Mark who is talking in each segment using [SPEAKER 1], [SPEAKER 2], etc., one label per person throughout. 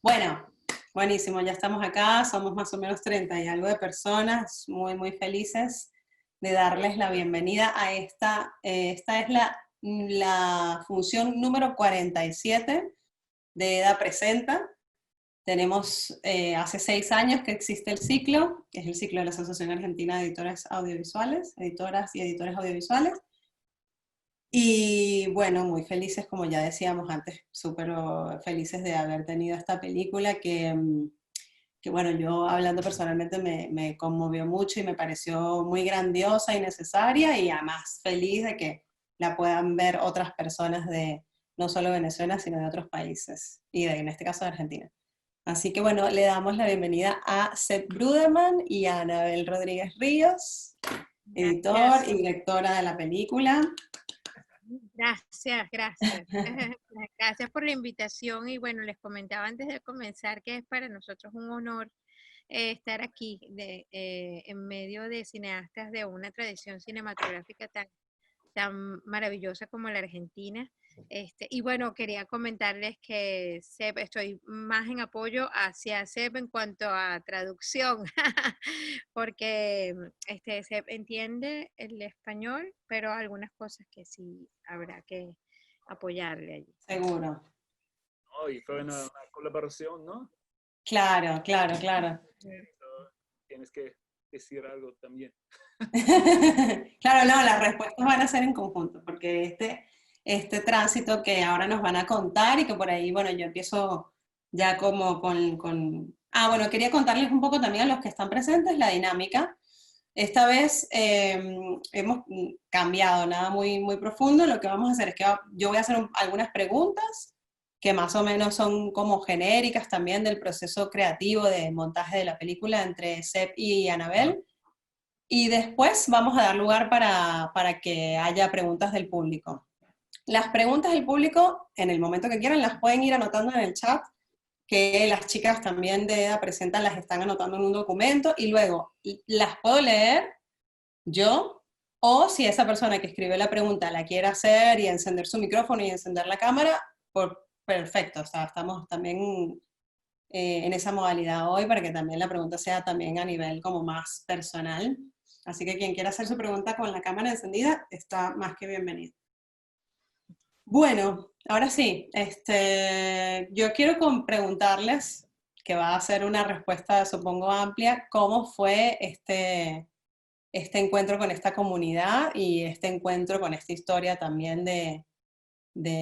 [SPEAKER 1] Bueno, buenísimo, ya estamos acá, somos más o menos 30 y algo de personas, muy felices de darles la bienvenida a esta es la función número 47 de EDA Presenta. Tenemos hace 6 años que existe el ciclo, que es el ciclo de la Asociación Argentina de Editores Audiovisuales, Editoras y Editores Audiovisuales. Y bueno, muy felices, como ya decíamos antes, súper felices de haber tenido esta película que bueno, yo hablando personalmente me conmovió mucho y me pareció muy grandiosa y necesaria y además feliz de que la puedan ver otras personas de no solo Venezuela, sino de otros países y en este caso de Argentina. Así que bueno, le damos la bienvenida a Seth Bruderman y a Anabel Rodríguez Ríos, editor
[SPEAKER 2] Gracias.
[SPEAKER 1] y directora de la película.
[SPEAKER 2] Gracias. Gracias por la invitación y bueno, les comentaba antes de comenzar que es para nosotros un honor estar aquí en medio de cineastas de una tradición cinematográfica tan maravillosa como la Argentina. Y bueno, quería comentarles que Seb, estoy más en apoyo hacia Seb en cuanto a traducción, porque Seb entiende el español, pero algunas cosas que sí habrá que apoyarle allí.
[SPEAKER 1] Seguro.
[SPEAKER 3] Oh, y fue una colaboración, ¿no?
[SPEAKER 1] Claro.
[SPEAKER 3] Tienes que decir algo también.
[SPEAKER 1] Claro, no, las respuestas van a ser en conjunto, porque este tránsito que ahora nos van a contar y que por ahí, bueno, yo empiezo ya como Ah, bueno, quería contarles un poco también a los que están presentes la dinámica. Esta vez hemos cambiado, nada muy profundo. Lo que vamos a hacer es que yo voy a hacer algunas preguntas que más o menos son como genéricas también del proceso creativo de montaje de la película entre Seb y Anabel. Y después vamos a dar lugar para que haya preguntas del público. Las preguntas del público, en el momento que quieran, las pueden ir anotando en el chat, que las chicas también de EDA Presentan las están anotando en un documento, y luego las puedo leer yo, o si esa persona que escribe la pregunta la quiere hacer y encender su micrófono y encender la cámara, perfecto, o sea, estamos también en esa modalidad hoy para que también la pregunta sea también a nivel como más personal. Así que quien quiera hacer su pregunta con la cámara encendida está más que bienvenido. Bueno, ahora sí, yo quiero preguntarles, que va a ser una respuesta supongo amplia, ¿cómo fue este encuentro con esta comunidad y este encuentro con esta historia también de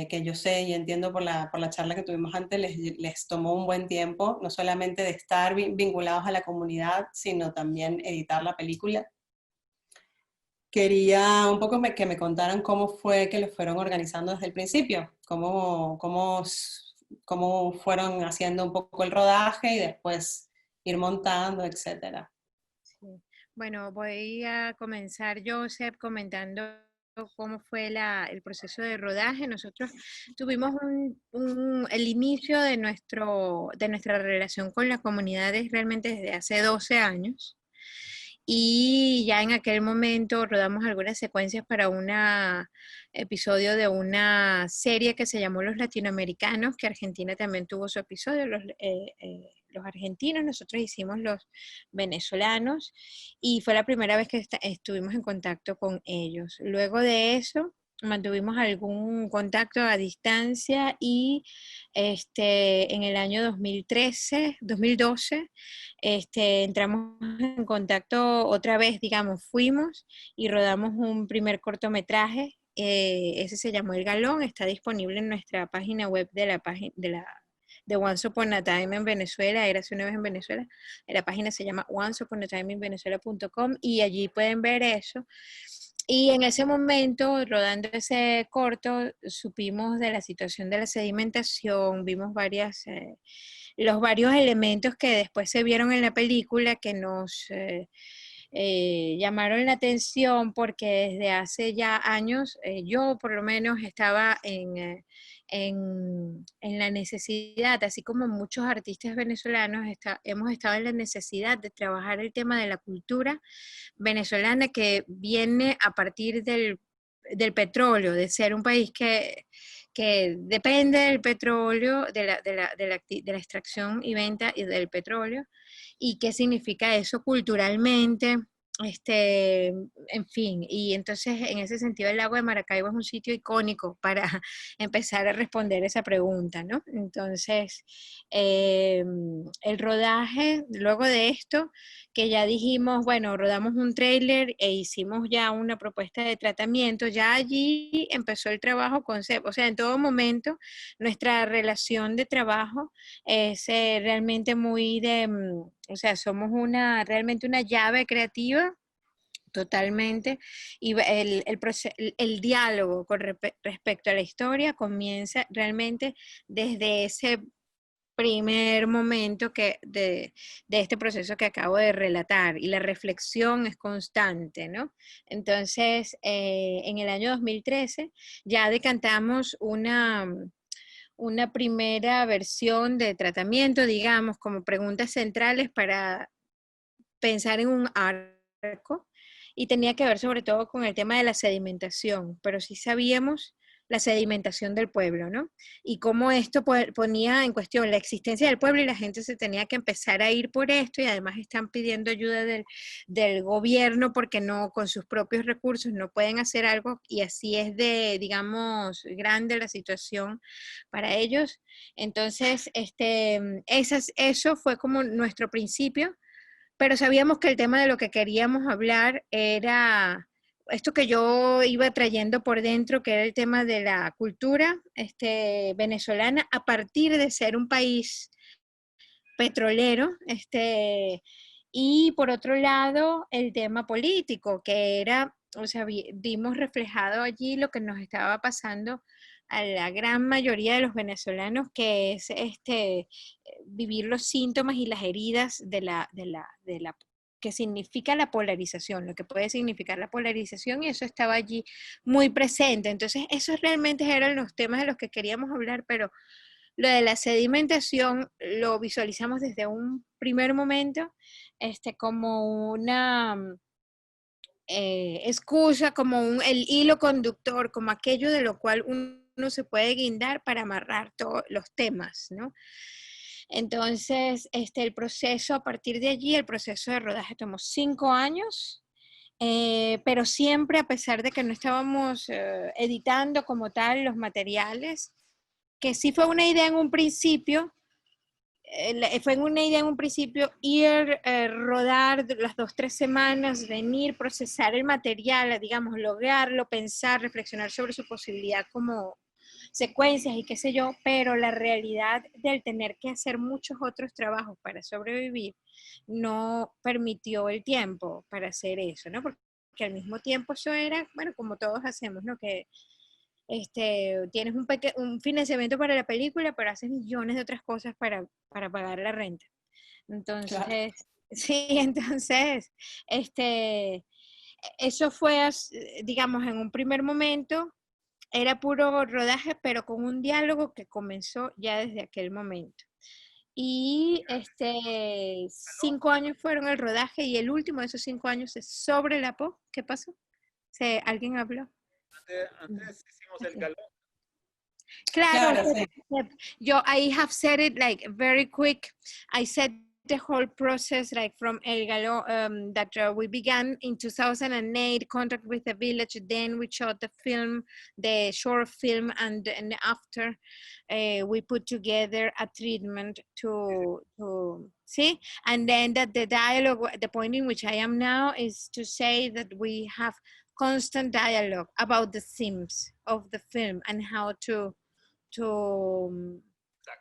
[SPEAKER 1] que yo sé y entiendo por la charla que tuvimos antes, les tomó un buen tiempo, no solamente de estar vinculados a la comunidad, sino también editar la película. Quería un poco que me contaran cómo fue que lo fueron organizando desde el principio, cómo fueron haciendo un poco el rodaje y después ir montando, etcétera.
[SPEAKER 2] Sí. Bueno, voy a comenzar, Joseph, comentando cómo fue el proceso de rodaje. Nosotros tuvimos el inicio de nuestra relación con la comunidad realmente desde hace 12 años. Y ya en aquel momento rodamos algunas secuencias para un episodio de una serie que se llamó Los Latinoamericanos, que Argentina también tuvo su episodio, los argentinos, nosotros hicimos los venezolanos, y fue la primera vez que estuvimos en contacto con ellos. Luego de eso, mantuvimos algún contacto a distancia y en el año 2012, entramos en contacto otra vez, digamos, fuimos y rodamos un primer cortometraje. Ese se llamó El Galón, está disponible en nuestra página web de Once Upon a Time en Venezuela, Érase una vez en Venezuela. La página se llama onceuponatimeinvenezuela.com y allí pueden ver eso. Y en ese momento, rodando ese corto, supimos de la situación de la sedimentación, vimos los varios elementos que después se vieron en la película que nos llamaron la atención, porque desde hace ya años yo por lo menos estaba en la necesidad, así como muchos artistas venezolanos hemos estado en la necesidad de trabajar el tema de la cultura venezolana que viene a partir del petróleo, de ser un país que depende del petróleo, de la extracción y venta y del petróleo, y qué significa eso culturalmente, en fin, y entonces en ese sentido el lago de Maracaibo es un sitio icónico para empezar a responder esa pregunta, ¿no? Entonces, el rodaje, luego de esto, que ya dijimos, bueno, rodamos un tráiler e hicimos ya una propuesta de tratamiento, ya allí empezó el trabajo con CEP, o sea, en todo momento nuestra relación de trabajo es realmente muy o sea, somos realmente una llave creativa totalmente, y el diálogo respecto a la historia comienza realmente desde ese primer momento de este proceso que acabo de relatar, y la reflexión es constante, ¿no? Entonces, en el año 2013 ya decantamos una primera versión de tratamiento, digamos, como preguntas centrales para pensar en un arco, y tenía que ver sobre todo con el tema de la sedimentación, pero sí sabíamos la sedimentación del pueblo, ¿no? Y cómo esto ponía en cuestión la existencia del pueblo, y la gente se tenía que empezar a ir por esto, y además están pidiendo ayuda del gobierno porque no, con sus propios recursos no pueden hacer algo, y así es digamos, grande la situación para ellos. Entonces, eso fue como nuestro principio, pero sabíamos que el tema de lo que queríamos hablar era esto que yo iba trayendo por dentro, que era el tema de la cultura venezolana, a partir de ser un país petrolero, y por otro lado el tema político, que era, o sea, vimos reflejado allí lo que nos estaba pasando a la gran mayoría de los venezolanos, que es vivir los síntomas y las heridas de la que significa la polarización, lo que puede significar la polarización, y eso estaba allí muy presente. Entonces, esos realmente eran los temas de los que queríamos hablar, pero lo de la sedimentación lo visualizamos desde un primer momento, como una excusa, como el hilo conductor, como aquello de lo cual uno se puede guindar para amarrar todos los temas, ¿no? Entonces, el proceso, a partir de allí, el proceso de rodaje tomó 5 años, pero siempre, a pesar de que no estábamos editando como tal los materiales, que sí fue una idea en un principio, ir, rodar las 2, 3 semanas, venir, procesar el material, digamos, lograrlo, pensar, reflexionar sobre su posibilidad como secuencias y qué sé yo, pero la realidad del tener que hacer muchos otros trabajos para sobrevivir no permitió el tiempo para hacer eso, ¿no? Porque al mismo tiempo eso era, bueno, como todos hacemos, ¿no? Que tienes un financiamiento para la película, pero haces millones de otras cosas para pagar la renta.
[SPEAKER 1] Claro.
[SPEAKER 2] Entonces, sí, entonces, eso fue, digamos, en un primer momento, era puro rodaje, pero con un diálogo que comenzó ya desde aquel momento. Y 5 años fueron el rodaje, y el último de esos 5 años es sobre la PO. ¿Qué pasó? ¿Alguien habló?
[SPEAKER 3] Antes hicimos el galón.
[SPEAKER 2] Claro,
[SPEAKER 1] Claro, sí.
[SPEAKER 2] I have said it like very quick. I said the whole process like from El Galo, that we began in 2008, contact with the village, then we shot the film, the short film, and after we put together a treatment to see, and then that the dialogue, the point in which I am now is to say that we have constant dialogue about the themes of the film and to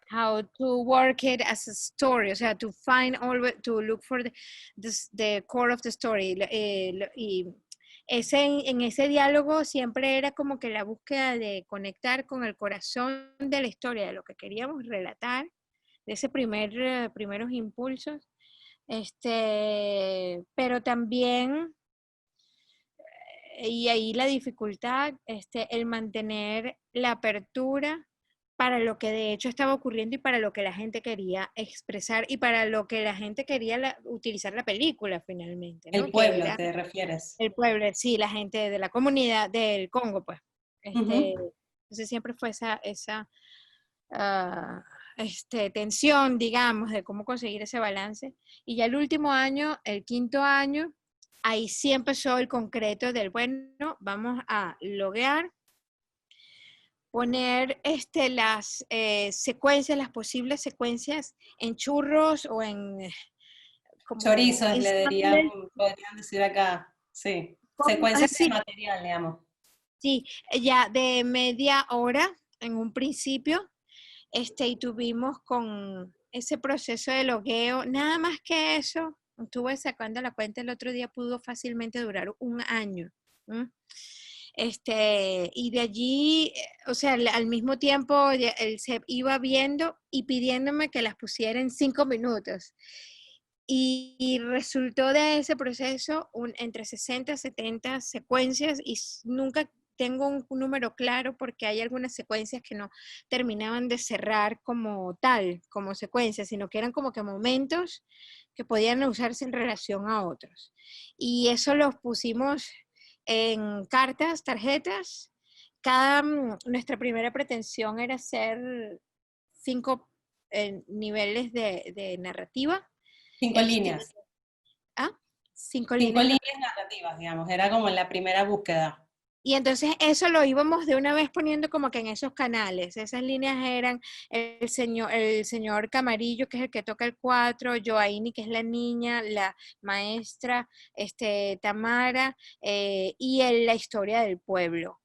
[SPEAKER 2] how to work it as a story, o sea, to find always, to look for the core of the story. Y en ese diálogo siempre era como que la búsqueda de conectar con el corazón de la historia, de lo que queríamos relatar, de ese primeros impulsos, pero también, y ahí la dificultad, el mantener la apertura para lo que de hecho estaba ocurriendo y para lo que la gente quería expresar y para lo que la gente quería utilizar la película finalmente, ¿no?
[SPEAKER 1] El
[SPEAKER 2] Que
[SPEAKER 1] pueblo,
[SPEAKER 2] era
[SPEAKER 1] ¿te refieres?
[SPEAKER 2] el pueblo, sí, la gente de la comunidad del Congo, pues.
[SPEAKER 1] Ujú.
[SPEAKER 2] Entonces siempre fue esa tensión, digamos, de cómo conseguir ese balance. Y ya el último año, el quinto año, ahí sí empezó el concreto del, bueno, vamos a loguear, poner las secuencias, las posibles secuencias en churros o en como
[SPEAKER 1] Chorizos le dirían,
[SPEAKER 2] ensambles,
[SPEAKER 1] podrían decir acá, sí. Secuencias de
[SPEAKER 2] así,
[SPEAKER 1] material, digamos.
[SPEAKER 2] sí, ya de media hora en un principio, y tuvimos con ese proceso de logueo, nada más que eso, estuve sacando la cuenta el otro día, pudo fácilmente durar un año. ¿M? Y de allí, o sea, al mismo tiempo él se iba viendo y pidiéndome que las pusiera en 5 minutos. Y resultó de ese proceso entre 60 y 70 secuencias y nunca tengo un número claro porque hay algunas secuencias que no terminaban de cerrar como tal, como secuencias, sino que eran como que momentos que podían usarse en relación a otros. Y eso los pusimos en cartas, tarjetas. Nuestra primera pretensión era hacer 5 niveles de narrativa.
[SPEAKER 1] 5 líneas.
[SPEAKER 2] ¿Ah?
[SPEAKER 1] 5 líneas5
[SPEAKER 2] líneas.
[SPEAKER 1] narrativas, digamos. Era como en la primera búsqueda.
[SPEAKER 2] Y entonces eso lo íbamos de una vez poniendo como que en esos canales. Esas líneas eran el señor Camarillo, que es el que toca el 4, Joaini, que es la niña, la maestra, Tamara, la historia del pueblo.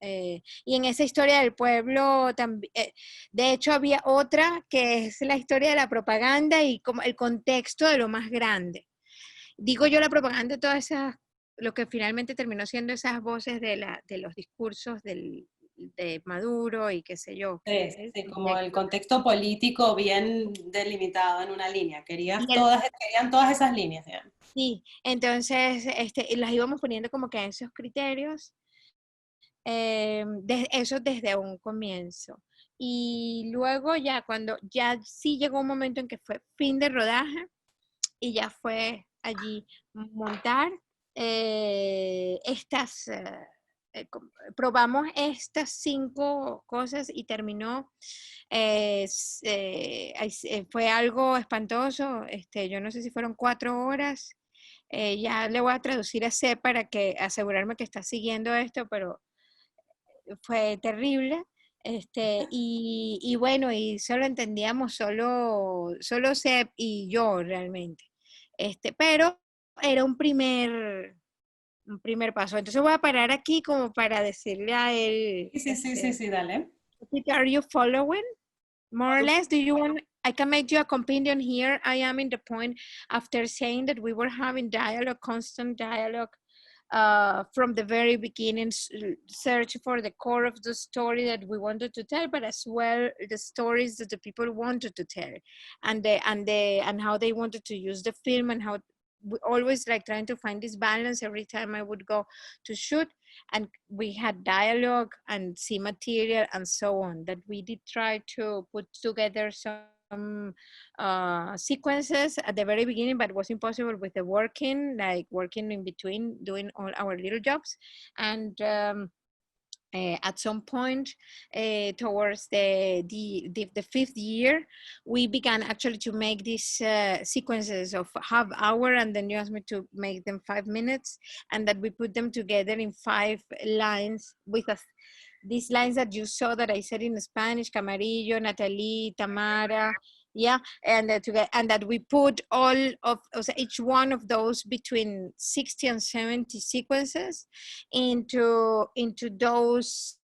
[SPEAKER 2] Y en esa historia del pueblo, de hecho había otra que es la historia de la propaganda y como el contexto de lo más grande. Digo yo la propaganda, todas esas, lo que finalmente terminó siendo esas voces de los discursos de Maduro y qué sé yo, que
[SPEAKER 1] Sí,
[SPEAKER 2] es el
[SPEAKER 1] sí, como el
[SPEAKER 2] contexto.
[SPEAKER 1] contexto político bien delimitado en una línea.
[SPEAKER 2] Y
[SPEAKER 1] Querían todas esas líneas, digamos.
[SPEAKER 2] sí, entonces las íbamos poniendo como que en esos criterios, eso desde un comienzo. Y luego ya cuando ya sí llegó un momento en que fue fin de rodaje y ya fue allí montar probamos estas 5 cosas y terminó, fue algo espantoso, yo no sé si fueron 4 horas, ya le voy a traducir a C para asegurarme que está siguiendo esto, pero fue terrible. Y bueno, y solo entendíamos solo Seb y yo realmente. Pero era un primer paso. Entonces voy a parar aquí como para decirle a él,
[SPEAKER 1] Sí, sí, sí, sí, sí, dale.
[SPEAKER 2] Are you following? More or less, do you want, I can make you a companion here. I am in the point after saying that we were having dialogue, constant dialogue, from the very beginning, search for the core of the story that we wanted to tell, but as well the stories that the people wanted to tell, and how they wanted to use the film, and how we always like trying to find this balance every time I would go to shoot, and we had dialogue and see material and so on, that we did try to put together some sequences at the very beginning, but it was impossible with the working in between doing all our little jobs. And at some point, towards the 5th year, we began actually to make these sequences of half hour, and then you asked me to make them 5 minutes, and that we put them together in 5 lines with these lines that you saw that I said in Spanish: Camarillo, Natalie, Tamara, yeah, and that we put each one of those between 60 and 70 sequences into those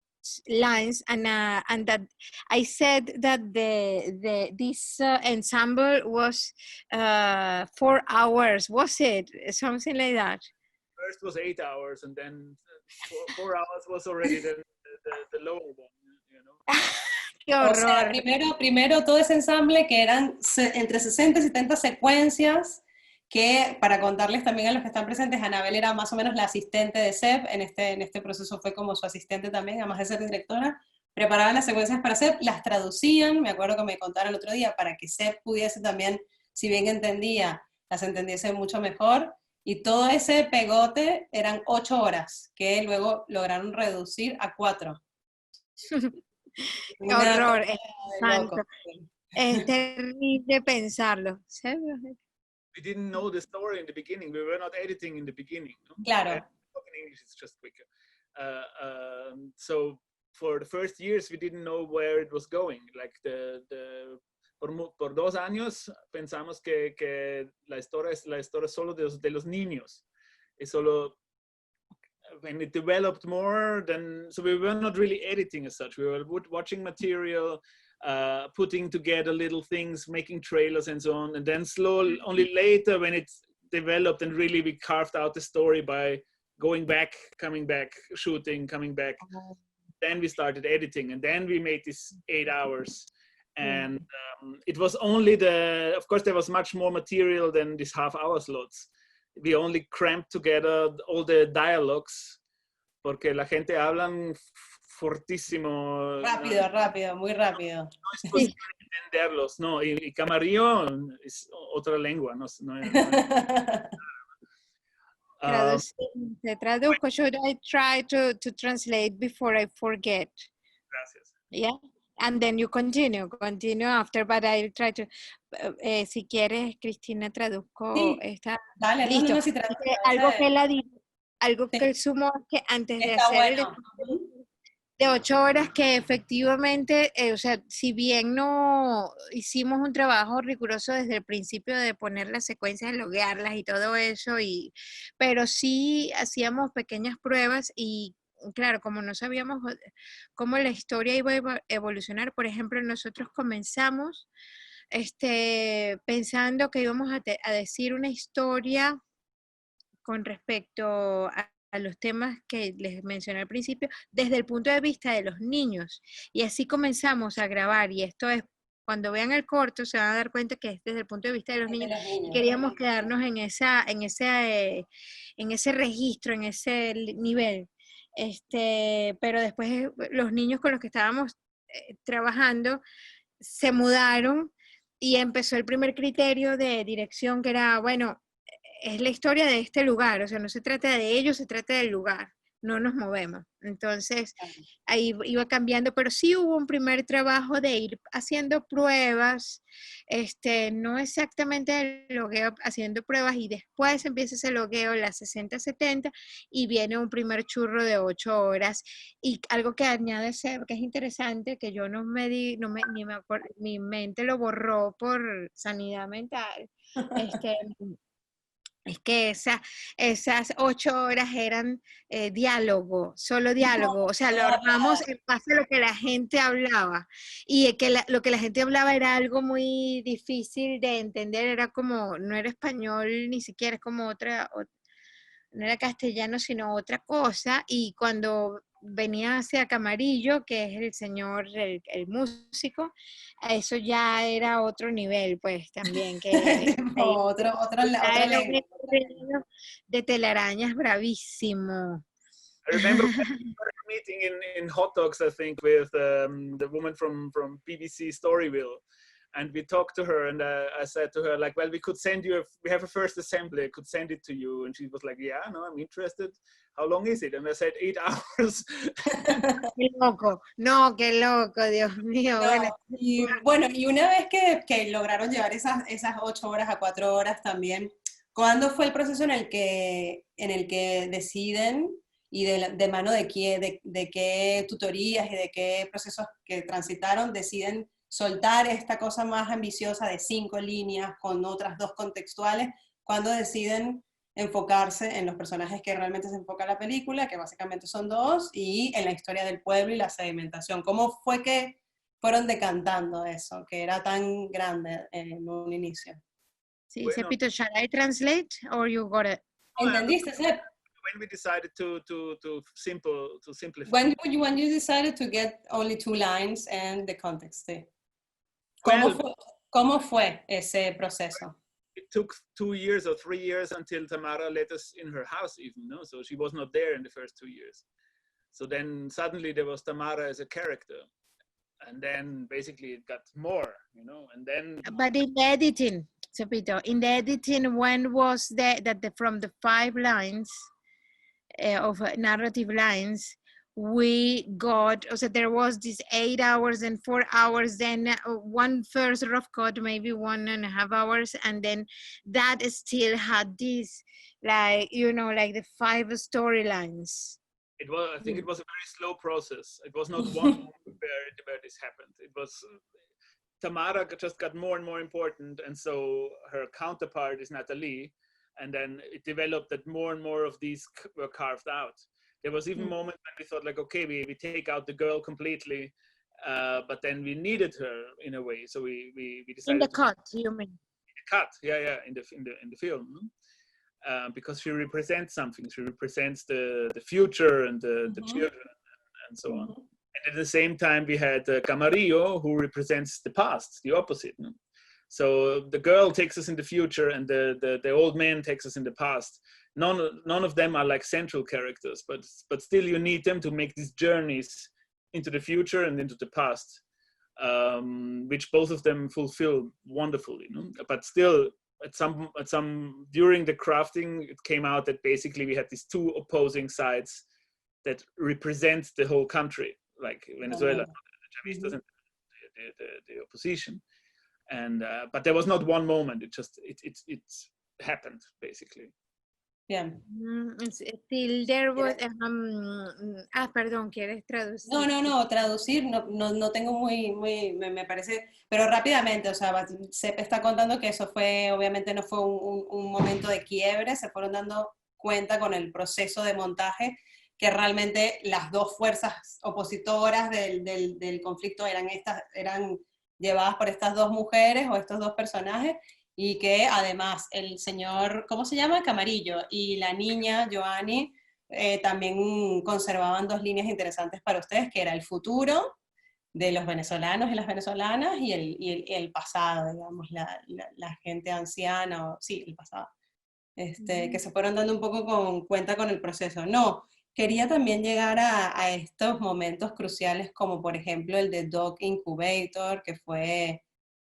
[SPEAKER 2] lines, and that I said that this ensemble was 4 hours, was it something like that?
[SPEAKER 3] First was 8 hours, and then 4 hours was already the lower one, you know.
[SPEAKER 2] Qué
[SPEAKER 1] O sea,
[SPEAKER 2] horror.
[SPEAKER 1] primero todo ese ensamble que eran entre 60 y 70 secuencias, que para contarles también a los que están presentes, Anabel era más o menos la asistente de Seb, en este proceso fue como su asistente también, además de ser directora, preparaban las secuencias para Seb, las traducían, me acuerdo que me contaron el otro día, para que Seb pudiese también, si bien entendía, las entendiese mucho mejor, y todo ese pegote eran 8 horas, que luego lograron reducir a 4.
[SPEAKER 2] Qué
[SPEAKER 1] Una
[SPEAKER 2] horror,
[SPEAKER 1] cosa
[SPEAKER 2] es
[SPEAKER 1] de
[SPEAKER 2] espanto.
[SPEAKER 1] loco.
[SPEAKER 2] Es terrible pensarlo. ¿Sabes?
[SPEAKER 3] We didn't know the story in the beginning. We were not editing in the beginning. No?
[SPEAKER 1] Claro.
[SPEAKER 3] In English, it's just quicker. So for the first years, we didn't know where it was going. Like por 2 años pensamos que la historia es solo de los niños. Es solo when it developed more, then so we were not really editing as such. We were watching material, putting together little things, making trailers and so on, and then slowly, only later when it developed and really we carved out the story by going back, coming back, shooting, coming back. Then we started editing, and then we made this 8 hours. And it was only of course, there was much more material than these half-hour slots. We only cramped together all the dialogues, porque la gente hablan fortísimo.
[SPEAKER 1] Rápido, rápido, muy rápido.
[SPEAKER 3] No es posible entenderlos, no. Y Camarillo es otra lengua, no es.
[SPEAKER 2] Traduzco. Should I try to translate before I forget?
[SPEAKER 3] Gracias.
[SPEAKER 2] Yeah. And then you continue after, but I'll try to, si quieres, Cristina, traduzco
[SPEAKER 1] Sí.
[SPEAKER 2] esta.
[SPEAKER 1] Dale,
[SPEAKER 2] Listo.
[SPEAKER 1] no, si traduzco,
[SPEAKER 2] Algo que él ha dicho, algo
[SPEAKER 1] sí.
[SPEAKER 2] que él sumó es que antes de
[SPEAKER 1] Está
[SPEAKER 2] hacer
[SPEAKER 1] bueno.
[SPEAKER 2] de 8 horas, que efectivamente, o sea, si bien no hicimos un trabajo riguroso desde el principio de poner las secuencias, de loguearlas y todo eso, pero sí hacíamos pequeñas pruebas y claro, como no sabíamos cómo la historia iba a evolucionar, por ejemplo, nosotros comenzamos pensando que íbamos a decir una historia con respecto a los temas que les mencioné al principio, desde el punto de vista de los niños. Y así comenzamos a grabar, y esto es, cuando vean el corto se van a dar cuenta que es desde el punto de vista de los niños, y queríamos quedarnos en ese registro, en ese nivel. Pero después los niños con los que estábamos trabajando se mudaron y empezó el primer criterio de dirección, que era, bueno, es la historia de este lugar, o sea, no se trata de ellos, se trata del lugar, no nos movemos. Entonces, ahí iba cambiando, pero sí hubo un primer trabajo de ir haciendo pruebas, no exactamente el logueo, haciendo pruebas, y después empieza ese logueo, las 60-70, y viene un primer churro de 8 horas. Y algo que añade Seb, que es interesante, que yo mi mente lo borró por sanidad mental, es que esas 8 horas eran diálogo, solo diálogo, o sea, lo armamos en base a lo que la gente hablaba, y que lo que la gente hablaba era algo muy difícil de entender, era como, no era español ni siquiera, es como no era castellano, sino otra cosa, y cuando venía hacia Camarillo, que es el señor, el músico, eso ya era otro nivel, pues, también, que
[SPEAKER 1] otra lengua.
[SPEAKER 2] de telarañas bravísimo.
[SPEAKER 3] I remember meeting in Hot Dogs, I think, with the woman from BBC Storyville. And we talked to her, and I said to her, like, well, we could send you, we have a first assembly, I could send it to you. And she was like, yeah, no, I'm interested. How long is it? And I said, 8 hours.
[SPEAKER 2] Qué loco, no, qué loco, Dios mío.
[SPEAKER 1] No, bueno, y una vez que lograron llevar esas 8 horas a 4 horas también, ¿cuándo fue el proceso en el que deciden, y de mano de qué tutorías y de qué procesos que transitaron, deciden soltar esta cosa más ambiciosa de 5 líneas con otras 2 contextuales? ¿Cuándo deciden enfocarse en los personajes que realmente se enfoca la película, que básicamente son 2, y en la historia del pueblo y la sedimentación? ¿Cómo fue que fueron decantando eso, que era tan grande en un inicio?
[SPEAKER 2] Sí, bueno. Sepito, shall I translate or you got it?
[SPEAKER 1] ¿Entendiste, Sep?
[SPEAKER 3] When we decided to simplify.
[SPEAKER 1] When you decided to get only 2 lines and the context, sí. ¿Cómo fue ese proceso?
[SPEAKER 3] It took 2 years or 3 years until Tamara let us in her house even, no? So she was not there in the first 2 years. So then suddenly there was Tamara as a character. And then basically it got more, you know, and then...
[SPEAKER 2] But in the editing, Sepito, when was that from the 5 lines of narrative lines, we got, so there was this 8 hours and 4 hours, then one first rough cut, maybe 1.5 hours, and then that still had this, like, you know, like the 5 storylines.
[SPEAKER 3] It was, I think it was a very slow process. It was not one moment where this happened. It was, Tamara just got more and more important, and so her counterpart is Natalie, and then it developed that more and more of these were carved out. There was even moments when we thought like, okay, we take out the girl completely, but then we needed her in a way, so we decided
[SPEAKER 2] in the cut, you mean?
[SPEAKER 3] cut, yeah, in the film, because she represents something. She represents the future and the children and so on. And at the same time, we had Camarillo, who represents the past, the opposite. No? So the girl takes us in the future, and the old man takes us in the past. None of them are like central characters, but still you need them to make these journeys into the future and into the past, which both of them fulfill wonderfully. No? But still, at some during the crafting, it came out that basically we had these two opposing sides that represent the whole country, like Venezuela. The Chavista doesn't the opposition, and but there was not one moment. It just it happened basically.
[SPEAKER 1] Bien.
[SPEAKER 2] Still there was, perdón, ¿quieres traducir?
[SPEAKER 1] No, traducir no tengo me parece, pero rápidamente, o sea, Sepp está contando que eso fue, obviamente no fue un momento de quiebre, se fueron dando cuenta con el proceso de montaje que realmente las dos fuerzas opositoras del conflicto eran llevadas por estas dos mujeres o estos dos personajes, y que además el señor, ¿cómo se llama? Camarillo, y la niña, Joanny, también conservaban dos líneas interesantes para ustedes, que era el futuro de los venezolanos y las venezolanas y el pasado, digamos, la gente anciana, sí, el pasado, que se fueron dando un poco cuenta con el proceso. No, quería también llegar a estos momentos cruciales, como por ejemplo el de Doc Incubator, que fue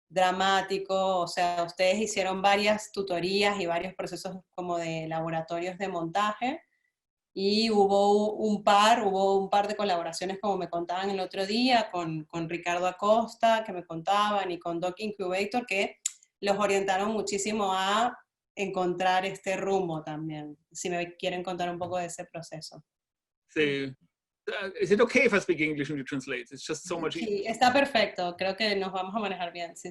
[SPEAKER 1] dramático. O sea, ustedes hicieron varias tutorías y varios procesos como de laboratorios de montaje, y hubo un par de colaboraciones, como me contaban el otro día, con Ricardo Acosta, que me contaban, y con Doc Incubator, que los orientaron muchísimo a encontrar este rumbo también. Si me quieren contar un poco de ese proceso.
[SPEAKER 3] Sí. Is it okay if I speak English and you translate? It's just so much easier.
[SPEAKER 1] Sí, está perfecto. Creo que nos vamos a manejar bien. Sí.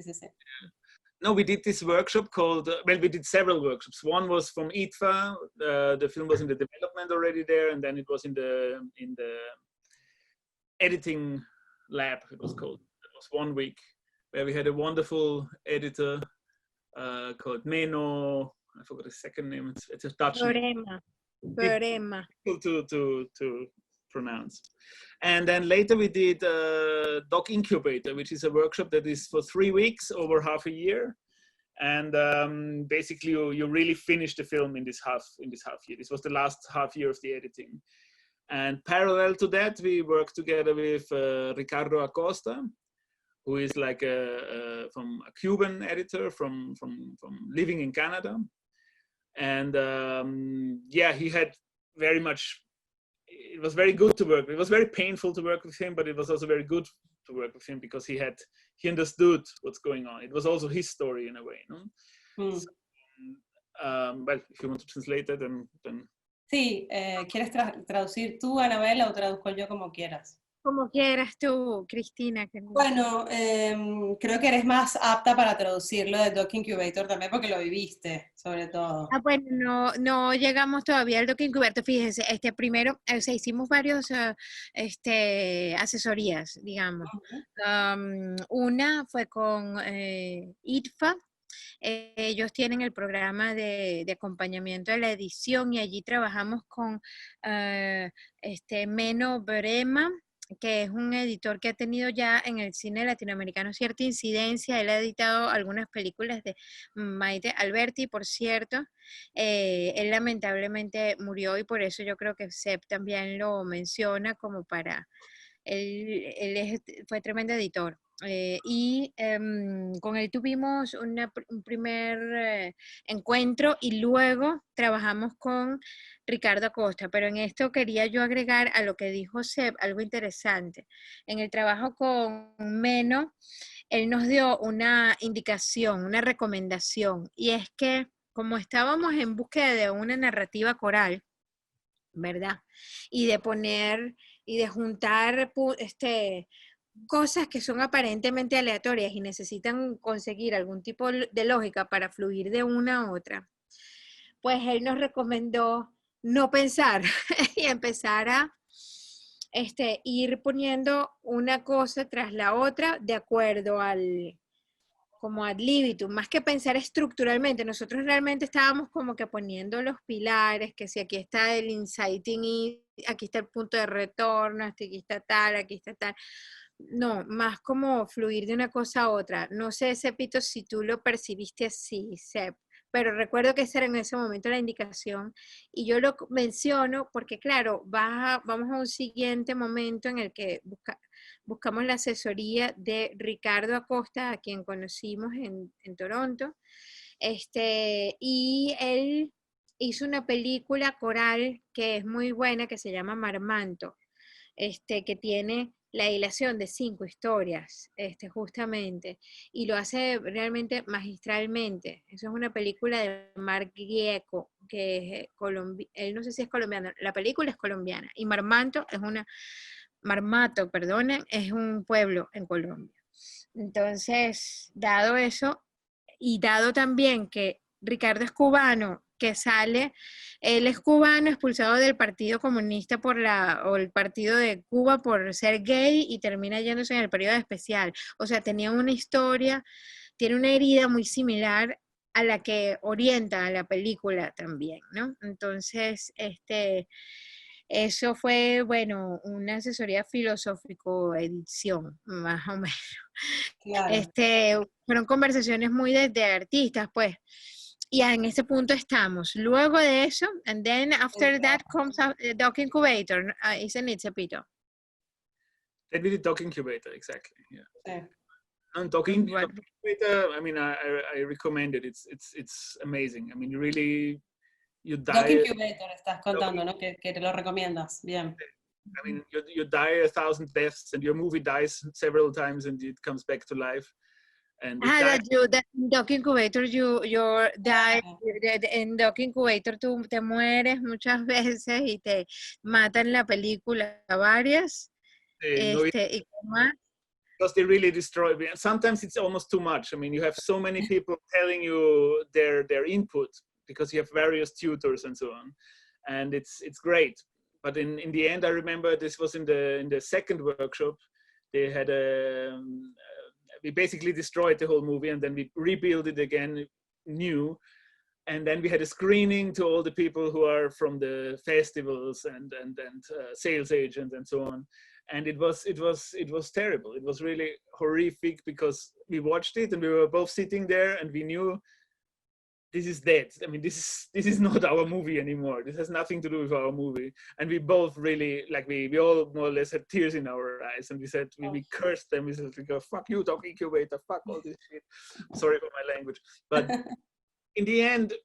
[SPEAKER 3] No, we did this workshop called, well, we did several workshops. One was from ITFA. The film was in the development already there, and then it was in the editing lab, it was called. It was 1 week, where we had a wonderful editor called Meno. I forgot his second name. It's a Dutch name.
[SPEAKER 2] Verema.
[SPEAKER 3] To pronounce. And then later we did Doc Incubator, which is a workshop that is for 3 weeks over half a year. And basically you really finish the film in this half year. This was the last half year of the editing. And parallel to that, we worked together with Ricardo Acosta, who is like from a Cuban editor from living in Canada. And yeah, he had very much, it was very good to work. It was very painful to work with him, but it was also very good to work with him because he understood what's going on. It was also his story in a way, no? So, well, if you want to translate that, then...
[SPEAKER 1] Sí, ¿quieres traducir tú, Anabela, o traduzco yo, como quieras?
[SPEAKER 2] Como quieras tú, Cristina.
[SPEAKER 1] Bueno, creo que eres más apta para traducirlo de Doc Incubator también, porque lo viviste, sobre todo.
[SPEAKER 2] Bueno, no llegamos todavía al Doc Incubator. Fíjense, primero, o sea, hicimos varios asesorías, digamos. Una fue con ITFA. Ellos tienen el programa de acompañamiento de la edición, y allí trabajamos con Meno Verema, que es un editor que ha tenido ya en el cine latinoamericano cierta incidencia. Él ha editado algunas películas de Maite Alberti, por cierto. Él lamentablemente murió, y por eso yo creo que Sepp también lo menciona como para... Él fue tremendo editor. Con él tuvimos un primer encuentro y luego trabajamos con Ricardo Acosta, pero en esto quería yo agregar a lo que dijo Seb algo interesante. En el trabajo con Meno, él nos dio una indicación, una recomendación, y es que como estábamos en búsqueda de una narrativa coral, ¿verdad? Y de poner y de juntar cosas que son aparentemente aleatorias y necesitan conseguir algún tipo de lógica para fluir de una a otra, pues él nos recomendó no pensar y empezar a ir poniendo una cosa tras la otra de acuerdo al, como ad libitum, más que pensar estructuralmente, nosotros realmente estábamos como que poniendo los pilares, que si aquí está el inciting y aquí está el punto de retorno, aquí está tal, aquí está tal. No, más como fluir de una cosa a otra. No sé, Cepito, si tú lo percibiste así, Sep, pero recuerdo que esa era en ese momento la indicación y yo lo menciono porque, claro, vamos a un siguiente momento en el que buscamos la asesoría de Ricardo Acosta, a quien conocimos en Toronto, y él hizo una película coral que es muy buena, que se llama Marmanto, que tiene la hilación de 5 historias, justamente, y lo hace realmente magistralmente. Eso es una película de Marc Gieco, que es él no sé si es colombiano, la película es colombiana, y Marmato, perdonen, es un pueblo en Colombia. Entonces, dado eso, y dado también que Ricardo es cubano, que sale, él es cubano expulsado del Partido Comunista o el Partido de Cuba por ser gay y termina yéndose en el periodo especial. O sea, tenía una historia, tiene una herida muy similar a la que orienta a la película también, ¿no? Entonces, eso fue, bueno, una asesoría filosófico-edición, más o menos.
[SPEAKER 1] Claro.
[SPEAKER 2] Fueron conversaciones muy de artistas, pues. Y en ese punto estamos. Luego de eso, and then after that comes the Doc Incubator, isn't it, Cepito?
[SPEAKER 3] That be the Doc Incubator, exactly. Yeah.
[SPEAKER 1] Sí.
[SPEAKER 3] And Doc Incubator, I mean, I recommend it. It's amazing. I mean, you
[SPEAKER 1] Doc
[SPEAKER 3] die.
[SPEAKER 1] Incubator estás contando, ¿no? Que te lo recomiendas. Bien.
[SPEAKER 3] I mean, you die 1,000 deaths, and your movie dies several times, and it comes back to life. And
[SPEAKER 2] that Doc Incubator, you die, en Doc Incubator tú te mueres muchas veces y te matan la película varias. ¿Y qué más?
[SPEAKER 3] Because they really destroy it. Sometimes it's almost too much. I mean, you have so many people telling you their input because you have various tutors and so on, and it's great. But in the end, I remember this was in the second workshop. They had we basically destroyed the whole movie, and then we rebuilt it again new. And then we had a screening to all the people who are from the festivals and sales agents and so on. And it was terrible. It was really horrific because we watched it and we were both sitting there and we knew this is dead. I mean, this is not our movie anymore. This has nothing to do with our movie. And we both really, like, we all more or less had tears in our eyes. And we said, we cursed them. We said, fuck you, Doc Incubator, fuck all this shit. Sorry for my language. But in the end,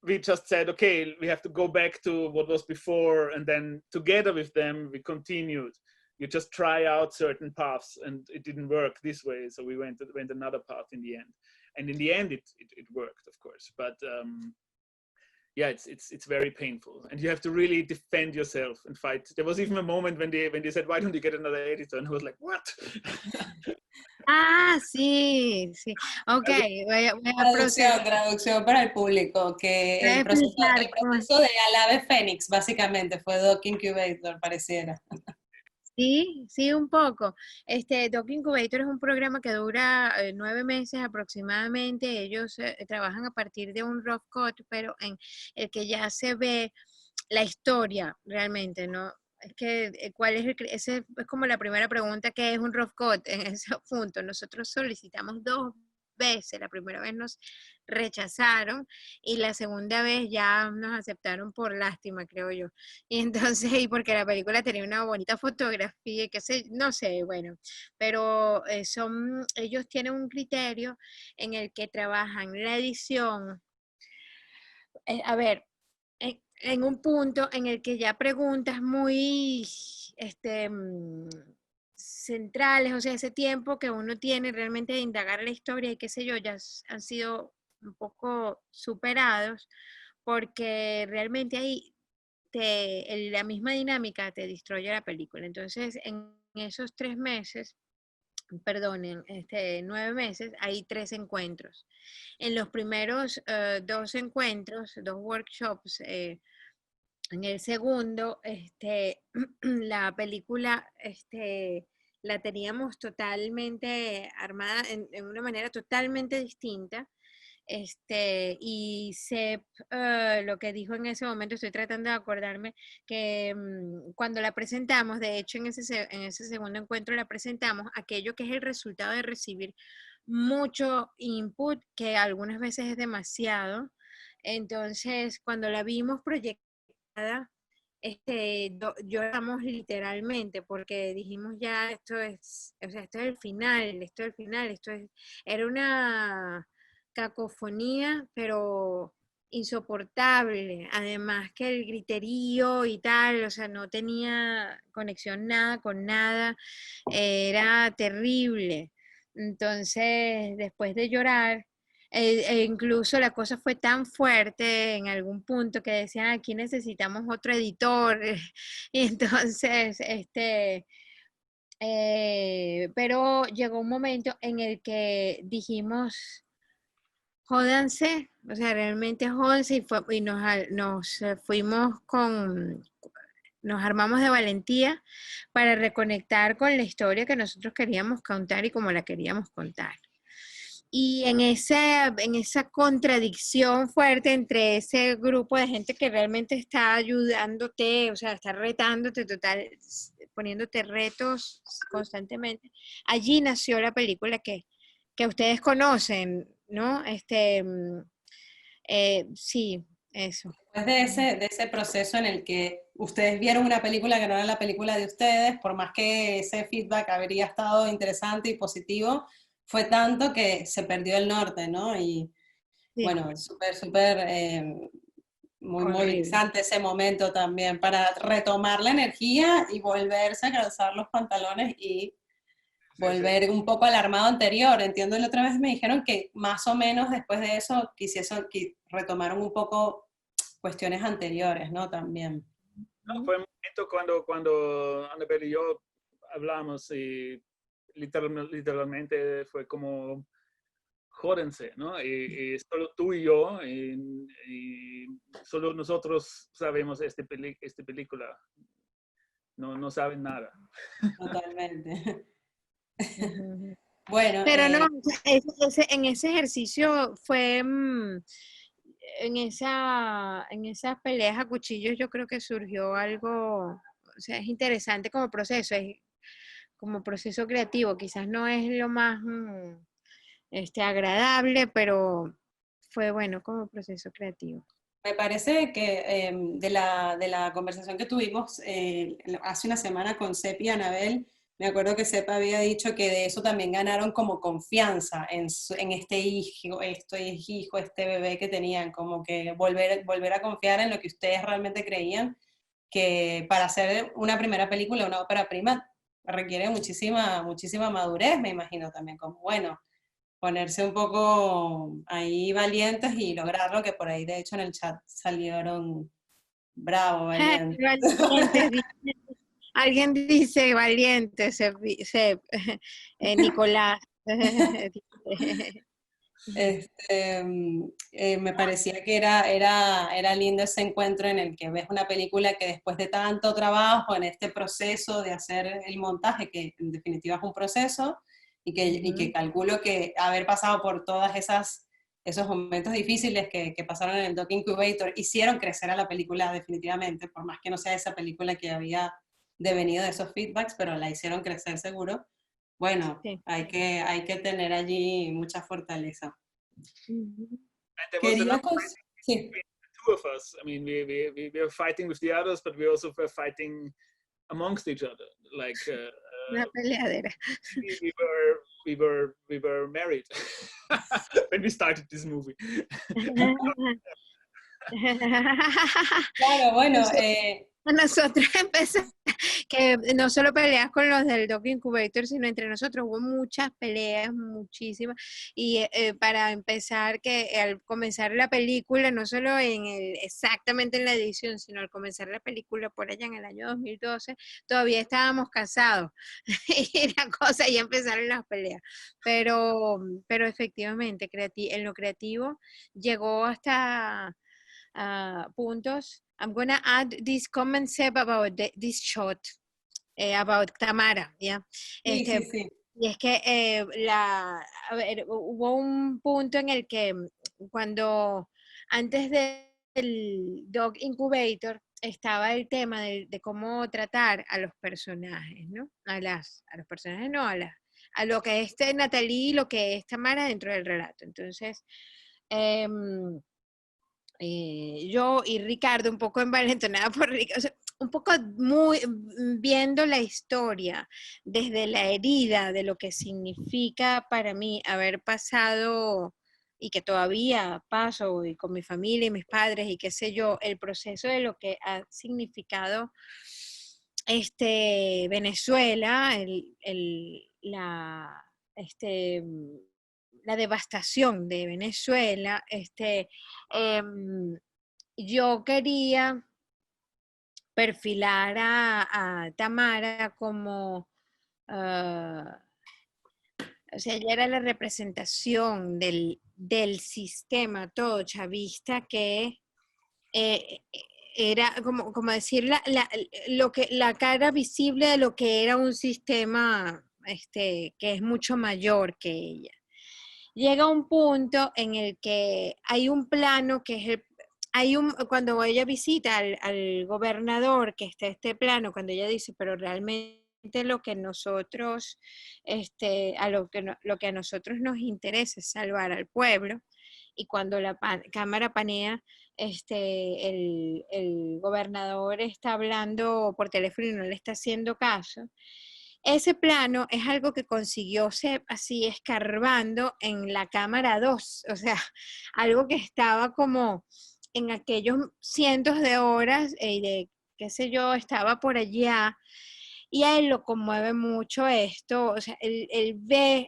[SPEAKER 3] we just said, okay, we have to go back to what was before. And then together with them, we continued. You just try out certain paths and it didn't work this way. So we went another path in the end. And in the end, it worked, of course. But yeah, it's very painful, and you have to really defend yourself and fight. There was even a moment when they said, "Why don't you get another editor?" And I was like, "What?"
[SPEAKER 2] Sí. Okay, voy a
[SPEAKER 1] traducción para el público, que el proceso de Al Ave Fénix, básicamente, fue Doc Incubator, pareciera.
[SPEAKER 2] Sí, un poco. Doc Incubator es un programa que dura 9 meses aproximadamente. Ellos trabajan a partir de un rough cut, pero en el que ya se ve la historia realmente, ¿no? Es que, ese es como la primera pregunta, ¿qué es un rough cut? En ese punto, nosotros solicitamos 2 veces. La primera vez nos rechazaron y la segunda vez ya nos aceptaron por lástima, creo yo. Y entonces, y porque la película tenía una bonita fotografía, y qué sé, no sé, bueno, pero ellos tienen un criterio en el que trabajan la edición. A ver, en un punto en el que ya preguntas muy centrales, o sea, ese tiempo que uno tiene realmente de indagar la historia y qué sé yo, ya han sido un poco superados, porque realmente ahí la misma dinámica te destruye la película. Entonces, en esos 3 meses, perdonen, 9 meses, hay 3 encuentros. En los primeros 2 encuentros, 2 workshops, en el segundo, la película, la teníamos totalmente armada en una manera totalmente distinta. Y Sep, lo que dijo en ese momento, estoy tratando de acordarme, que cuando la presentamos, de hecho en ese segundo encuentro la presentamos, aquello que es el resultado de recibir mucho input, que algunas veces es demasiado. Entonces, cuando la vimos proyectada, lloramos literalmente porque dijimos ya, esto es, o sea, esto es el final, esto es el final, era una cacofonía, pero insoportable. Además que el griterío y tal, o sea, no tenía conexión nada con nada, era terrible. Entonces, después de llorar, incluso la cosa fue tan fuerte en algún punto que decían, aquí necesitamos otro editor. Y entonces, pero llegó un momento en el que dijimos, jódanse, o sea, realmente jódanse, y fuimos nos armamos de valentía para reconectar con la historia que nosotros queríamos contar y como la queríamos contar. Y en esa contradicción fuerte entre ese grupo de gente que realmente está ayudándote, o sea, está retándote total, poniéndote retos constantemente, allí nació la película que ustedes conocen, ¿no? Sí, eso.
[SPEAKER 1] Después de ese proceso en el que ustedes vieron una película que no era la película de ustedes, por más que ese feedback habría estado interesante y positivo, fue tanto que se perdió el norte, ¿no? Y
[SPEAKER 2] Sí,
[SPEAKER 1] bueno, súper, muy
[SPEAKER 2] horrible.
[SPEAKER 1] movilizante ese momento también para retomar la energía y volverse a calzar los pantalones y
[SPEAKER 3] Sí, sí.
[SPEAKER 1] volver un poco al armado anterior. Entiendo, la otra vez me dijeron que más o menos después de eso retomaron un poco cuestiones anteriores, ¿no? También.
[SPEAKER 3] No, fue un momento cuando Annabelle y yo hablamos y literalmente fue como jódense, ¿no? Y solo tú y yo, y solo nosotros sabemos esta película. No saben nada.
[SPEAKER 1] Totalmente.
[SPEAKER 2] Ujú.
[SPEAKER 1] Bueno,
[SPEAKER 2] Pero no, en ese ejercicio fue, en esas peleas a cuchillos yo creo que surgió algo, o sea, es interesante como proceso, es como proceso creativo, quizás no es lo más agradable, pero fue bueno como proceso creativo.
[SPEAKER 1] me parece que de la conversación que tuvimos hace una semana con Sep y Anabel, me acuerdo que Sep había dicho que de eso también ganaron como confianza en este hijo, este bebé que tenían, como que volver a confiar en lo que ustedes realmente creían, que para hacer una primera película, una ópera prima, requiere muchísima madurez, me imagino también, como bueno, ponerse un poco ahí valientes y lograr lo que por ahí de hecho en el chat salieron bravo, valientes.
[SPEAKER 2] Valientes, alguien dice valiente, Nicolás.
[SPEAKER 1] Me parecía que era lindo ese encuentro en el que ves una película que después de tanto trabajo en este proceso de hacer el montaje, que en definitiva es un proceso, y que calculo que haber pasado por todas esos momentos difíciles que pasaron en el Doc Incubator hicieron crecer a la película definitivamente, por más que no sea esa película que había devenido de esos feedbacks, pero la hicieron crecer seguro. bueno,
[SPEAKER 2] Sí.
[SPEAKER 1] hay que tener allí mucha fortaleza.
[SPEAKER 2] Ujú.
[SPEAKER 3] And there was
[SPEAKER 1] Quería
[SPEAKER 3] another
[SPEAKER 1] cos- sí.
[SPEAKER 3] between the two of us. I mean, we were fighting with the others, but we also were fighting amongst each other. Like
[SPEAKER 2] Una peleadera.
[SPEAKER 3] we were married when we started this movie.
[SPEAKER 1] Claro, bueno,
[SPEAKER 2] Nosotros empezamos, que no solo peleas con los del Dog Incubator, sino entre nosotros hubo muchas peleas, muchísimas, y para empezar, que al comenzar la película, no solo exactamente en la edición, sino al comenzar la película por allá en el año 2012, todavía estábamos casados, y la cosa, ya empezaron las peleas, pero efectivamente, en lo creativo, llegó hasta puntos. I'm gonna add this comment, Seb, about this shot, about Tamara, ¿ya?
[SPEAKER 1] sí, sí, sí.
[SPEAKER 2] Y es que a ver, hubo un punto en el que cuando antes del Dog Incubator estaba el tema de cómo tratar a los personajes, ¿no? A los personajes, no, a lo que es Natalie y lo que es Tamara dentro del relato. Entonces, yo y Ricardo, un poco envalentonada por Ricardo, o sea, un poco viendo la historia desde la herida de lo que significa para mí haber pasado y que todavía paso y con mi familia y mis padres y qué sé yo, el proceso de lo que ha significado Venezuela, la devastación de Venezuela, yo quería perfilar a Tamara como, o sea, ella era la representación del sistema todo chavista que era como decir la cara visible de lo que era un sistema que es mucho mayor que ella. Llega un punto en el que hay un plano que es cuando ella visita al gobernador, que está este plano, cuando ella dice, pero realmente lo que nosotros, lo que a nosotros nos interesa es salvar al pueblo, y cuando la cámara panea, el gobernador está hablando por teléfono y no le está haciendo caso. Ese plano es algo que consiguió así escarbando en la cámara 2, o sea, algo que estaba como en aquellos cientos de horas y de, qué sé yo, estaba por allá, y a él lo conmueve mucho esto, o sea, él ve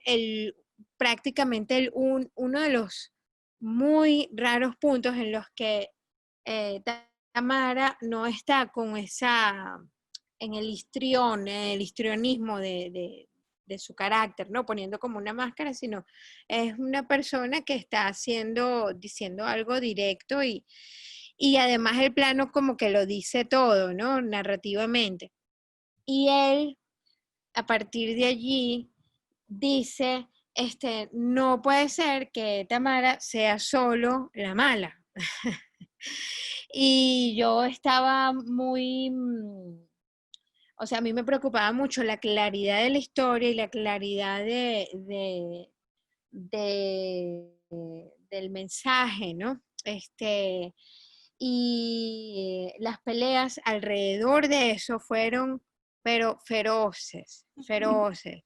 [SPEAKER 2] prácticamente uno de los muy raros puntos en los que Tamara no está con en el histrionismo de su carácter, ¿no? Poniendo como una máscara, sino es una persona que está diciendo algo directo y además el plano como que lo dice todo, ¿no? Narrativamente. Y él, a partir de allí, dice, no puede ser que Tamara sea solo la mala. Y yo estaba o sea, a mí me preocupaba mucho la claridad de la historia y la claridad del mensaje, ¿no? Y las peleas alrededor de eso fueron, pero feroces, feroces.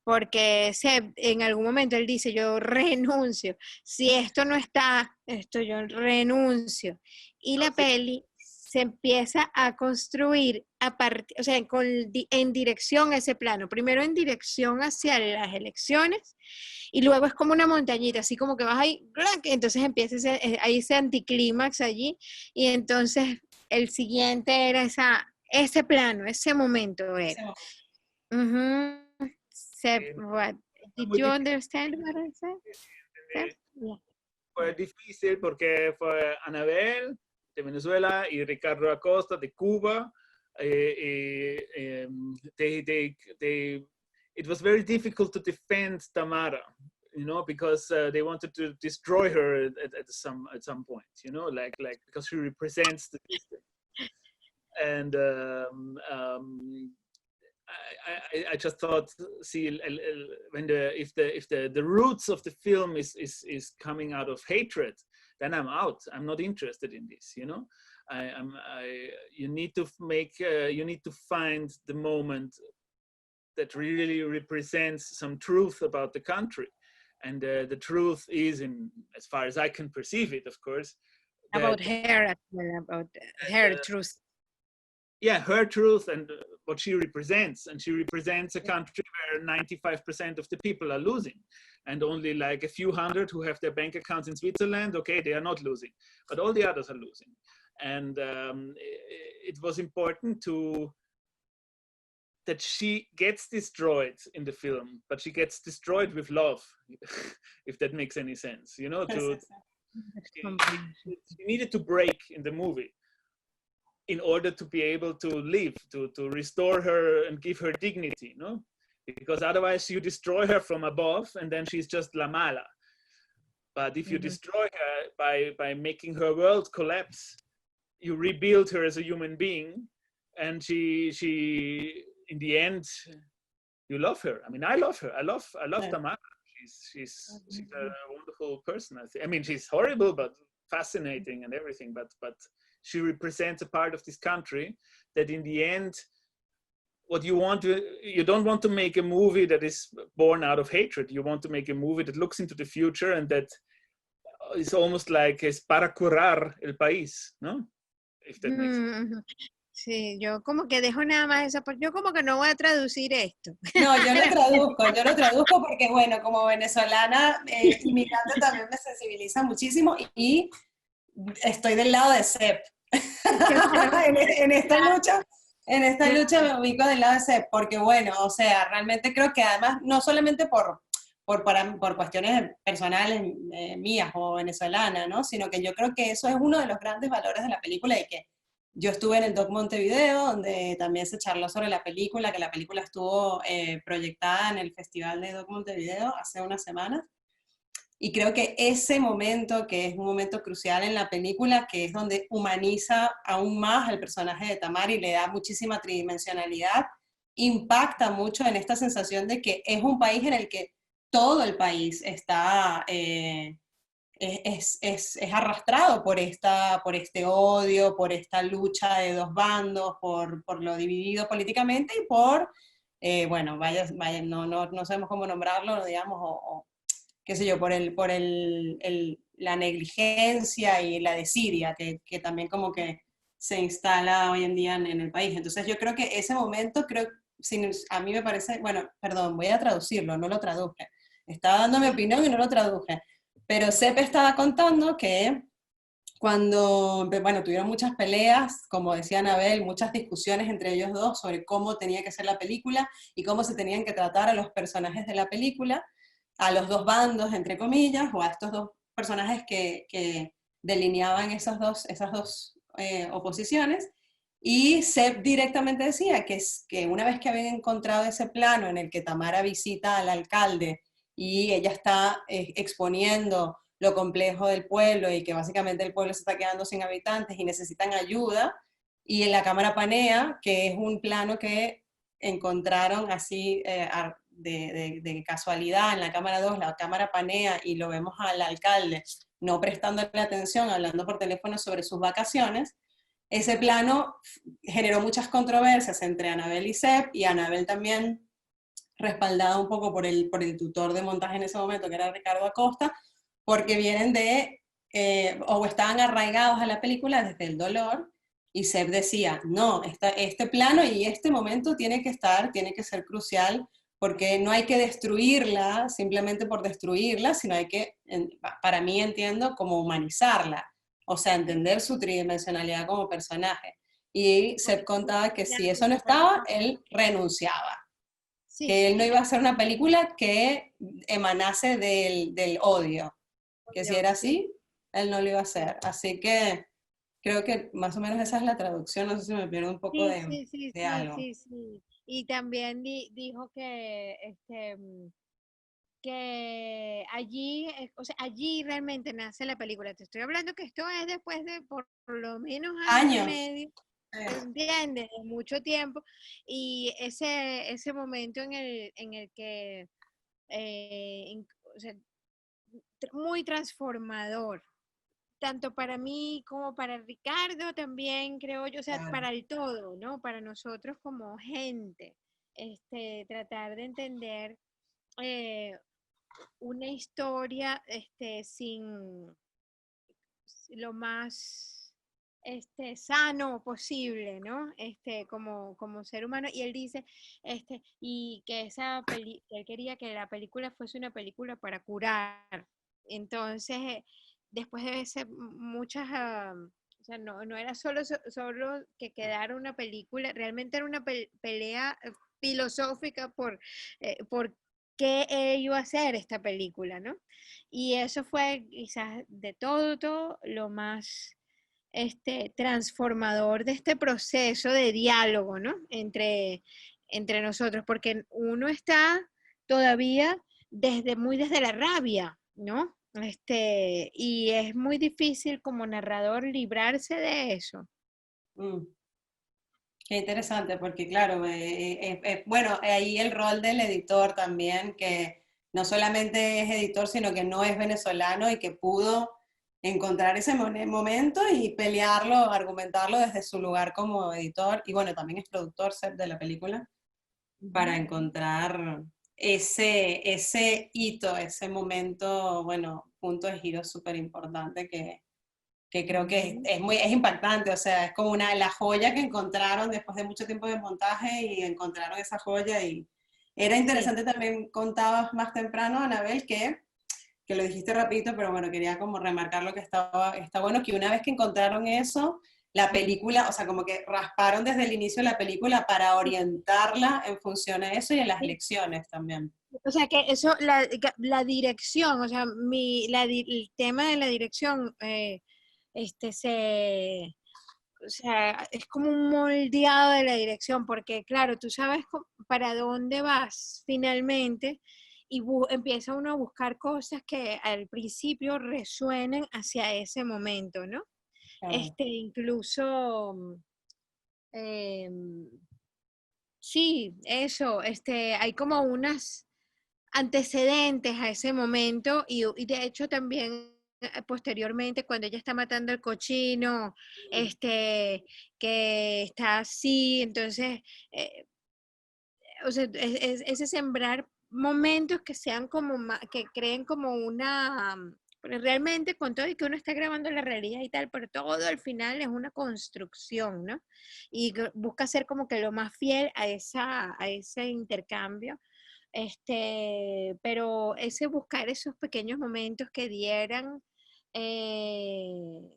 [SPEAKER 2] Porque en algún momento él dice, yo renuncio. Si esto no está, esto yo renuncio. Y la peli se empieza a construir o sea, en dirección a ese plano. Primero en dirección hacia las elecciones y luego es como una montañita, así como que vas ahí, entonces empieza ahí ese anticlímax allí y entonces el siguiente era ese plano, ese momento era. What? Did you understand what I said? Yeah.
[SPEAKER 3] Fue difícil porque fue Anabel de Venezuela y Ricardo Acosta de Cuba. It was very difficult to defend Tamara, you know, because they wanted to destroy her at some point, you know, like because she represents the system. And I just thought, see, when if the roots of the film is coming out of hatred, then I'm out. I'm not interested in this. You know, you need to make you need to find the moment that really represents some truth about the country, and the truth is, in as far as I can perceive it, of course,
[SPEAKER 2] about her, about her truth.
[SPEAKER 3] Yeah, her truth and what she represents. And she represents a country where 95% of the people are losing, and only like a few hundred who have their bank accounts in Switzerland, okay, they are not losing, but all the others are losing. And it was important that she gets destroyed in the film, but she gets destroyed with love, if that makes any sense. You know, she needed to break in the movie in order to be able to live, to restore her and give her dignity, no? Because otherwise you destroy her from above and then she's just la mala. But if you destroy her by making her world collapse, you rebuild her as a human being, and she in the end, you love her. I mean, I love her. I love Tamara. She's a wonderful person. I mean, she's horrible, but fascinating and everything, but she represents a part of this country that in the end, you don't want to make a movie that is born out of hatred. You want to make a movie that looks into the future and that is almost like es para curar el país, ¿no? If that makes sense.
[SPEAKER 2] Sí, yo como que dejo nada más esa parte, yo como que no voy a traducir esto.
[SPEAKER 1] No, yo lo traduzco porque, bueno, como venezolana, inmigrante también me sensibiliza muchísimo y estoy del lado de Sepp. en esta lucha me ubico del lado de Sepp, porque bueno, o sea, realmente creo que además, no solamente por cuestiones personales mías o venezolanas, ¿no? Sino que yo creo que eso es uno de los grandes valores de la película y que yo estuve en el Doc Montevideo, donde también se charló sobre la película, que la película estuvo proyectada en el Festival de Doc Montevideo hace unas semanas. Y creo que ese momento, que es un momento crucial en la película, que es donde humaniza aún más al personaje de Tamara y le da muchísima tridimensionalidad, impacta mucho en esta sensación de que es un país en el que todo el país está... es arrastrado por este odio, por esta lucha de dos bandos, por lo dividido políticamente y por, bueno, no sabemos cómo nombrarlo, digamos, o qué sé yo, por la negligencia y la desidia que también como que se instala hoy en día en el país. Entonces yo creo que ese momento, a mí me parece, bueno, perdón, voy a traducirlo, no lo traduje. Estaba dando mi opinión y no lo traduje. Pero Sepp estaba contando que cuando, bueno, tuvieron muchas peleas, como decía Anabel, muchas discusiones entre ellos dos sobre cómo tenía que ser la película y cómo se tenían que tratar a los personajes de la película, a los dos bandos, entre comillas, o a estos dos personajes que delineaban esas dos oposiciones. Y Sepp directamente decía que una vez que habían encontrado ese plano en el que Tamara visita al alcalde y ella está exponiendo lo complejo del pueblo y que básicamente el pueblo se está quedando sin habitantes y necesitan ayuda, y en la cámara panea, que es un plano que encontraron así de casualidad en la cámara 2, la cámara panea y lo vemos al alcalde no prestándole atención, hablando por teléfono sobre sus vacaciones. Ese plano generó muchas controversias entre Anabel y Sepp, y Anabel también respaldada un poco por el tutor de montaje en ese momento, que era Ricardo Acosta, porque vienen o estaban arraigados a la película desde el dolor, y Sepp decía, no, este plano y este momento tiene que ser crucial, porque no hay que destruirla simplemente por destruirla, sino hay que, para mí entiendo, como humanizarla, o sea, entender su tridimensionalidad como personaje. Y Sepp contaba que si eso no estaba, él renunciaba. Sí. Que él no iba a hacer una película que emanase del odio, que si era así, él no lo iba a hacer. Así que creo que más o menos esa es la traducción, no sé si me pierdo un poco de algo.
[SPEAKER 2] Sí. Y también dijo que allí, o sea, allí realmente nace la película. Te estoy hablando que esto es después de por lo menos año y medio. ¿entiendes? De mucho tiempo. Y ese momento en el que, o sea, muy transformador, tanto para mí como para Ricardo también, creo yo, o sea,
[SPEAKER 1] Claro.
[SPEAKER 2] para el todo, ¿no? Para nosotros como gente, tratar de entender eh, una historia sin lo más sano posible, ¿no? Como ser humano. Y él dice, y que que él quería que la película fuese una película para curar. Entonces, después de ese, muchas, o sea, no era solo que quedara una película, realmente era una pelea filosófica por qué él iba a hacer esta película, ¿no? Y eso fue quizás de todo lo más transformador de este proceso de diálogo, ¿no? Entre nosotros, porque uno está todavía desde la rabia, ¿no? Y es muy difícil como narrador librarse de eso.
[SPEAKER 1] Mm. Qué interesante, porque claro, bueno, ahí el rol del editor también, que no solamente es editor, sino que no es venezolano y que pudo encontrar ese momento y pelearlo, argumentarlo desde su lugar como editor, y bueno, también es productor de la película, para encontrar ese hito, ese momento, bueno, punto de giro súper importante que creo que es impactante, o sea, es como la joya que encontraron después de mucho tiempo de montaje y encontraron esa joya y era
[SPEAKER 2] Sí.
[SPEAKER 1] interesante también, contabas más temprano, Anabel, que lo dijiste rapidito, pero bueno, quería como remarcar lo que está bueno, que una vez que encontraron eso, la película, o sea, como que rasparon desde el inicio de la película para orientarla en función a eso y en las lecciones también.
[SPEAKER 2] O sea, que eso, la dirección, o sea, el tema de la dirección, o sea, es como un moldeado de la dirección, porque claro, tú sabes para dónde vas finalmente y empieza uno a buscar cosas que al principio resuenen hacia ese momento, ¿no?
[SPEAKER 1] Claro.
[SPEAKER 2] Incluso, em, sí, eso, hay como unas antecedentes a ese momento y de hecho también posteriormente cuando ella está matando al cochino, que está así, entonces, eh, o sea, ese sembrar momentos que sean como, que creen como pero realmente con todo y que uno está grabando la realidad y tal, pero todo al final es una construcción, ¿no? Y busca ser como que lo más fiel a ese intercambio, pero ese buscar esos pequeños momentos que dieran, que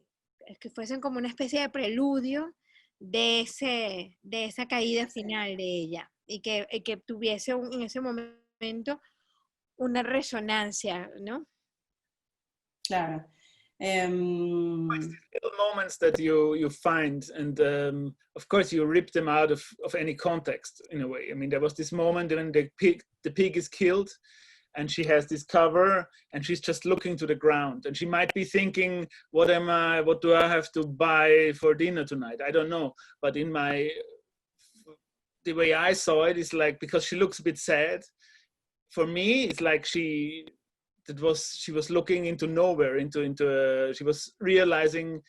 [SPEAKER 2] fuesen como una especie de preludio de esa caída
[SPEAKER 1] Sí,
[SPEAKER 2] final de ella y que tuviese en ese momento una resonancia, ¿no?
[SPEAKER 1] claro.
[SPEAKER 3] Little moments that you find, and of course you rip them out of any context in a way. I mean, there was this moment when the pig is killed, and she has this cover, and she's just looking to the ground, and she might be thinking, what do I have to buy for dinner tonight? I don't know, but the way I saw it is like, because she looks a bit sad. For me, it's like she was looking into nowhere, she was realizing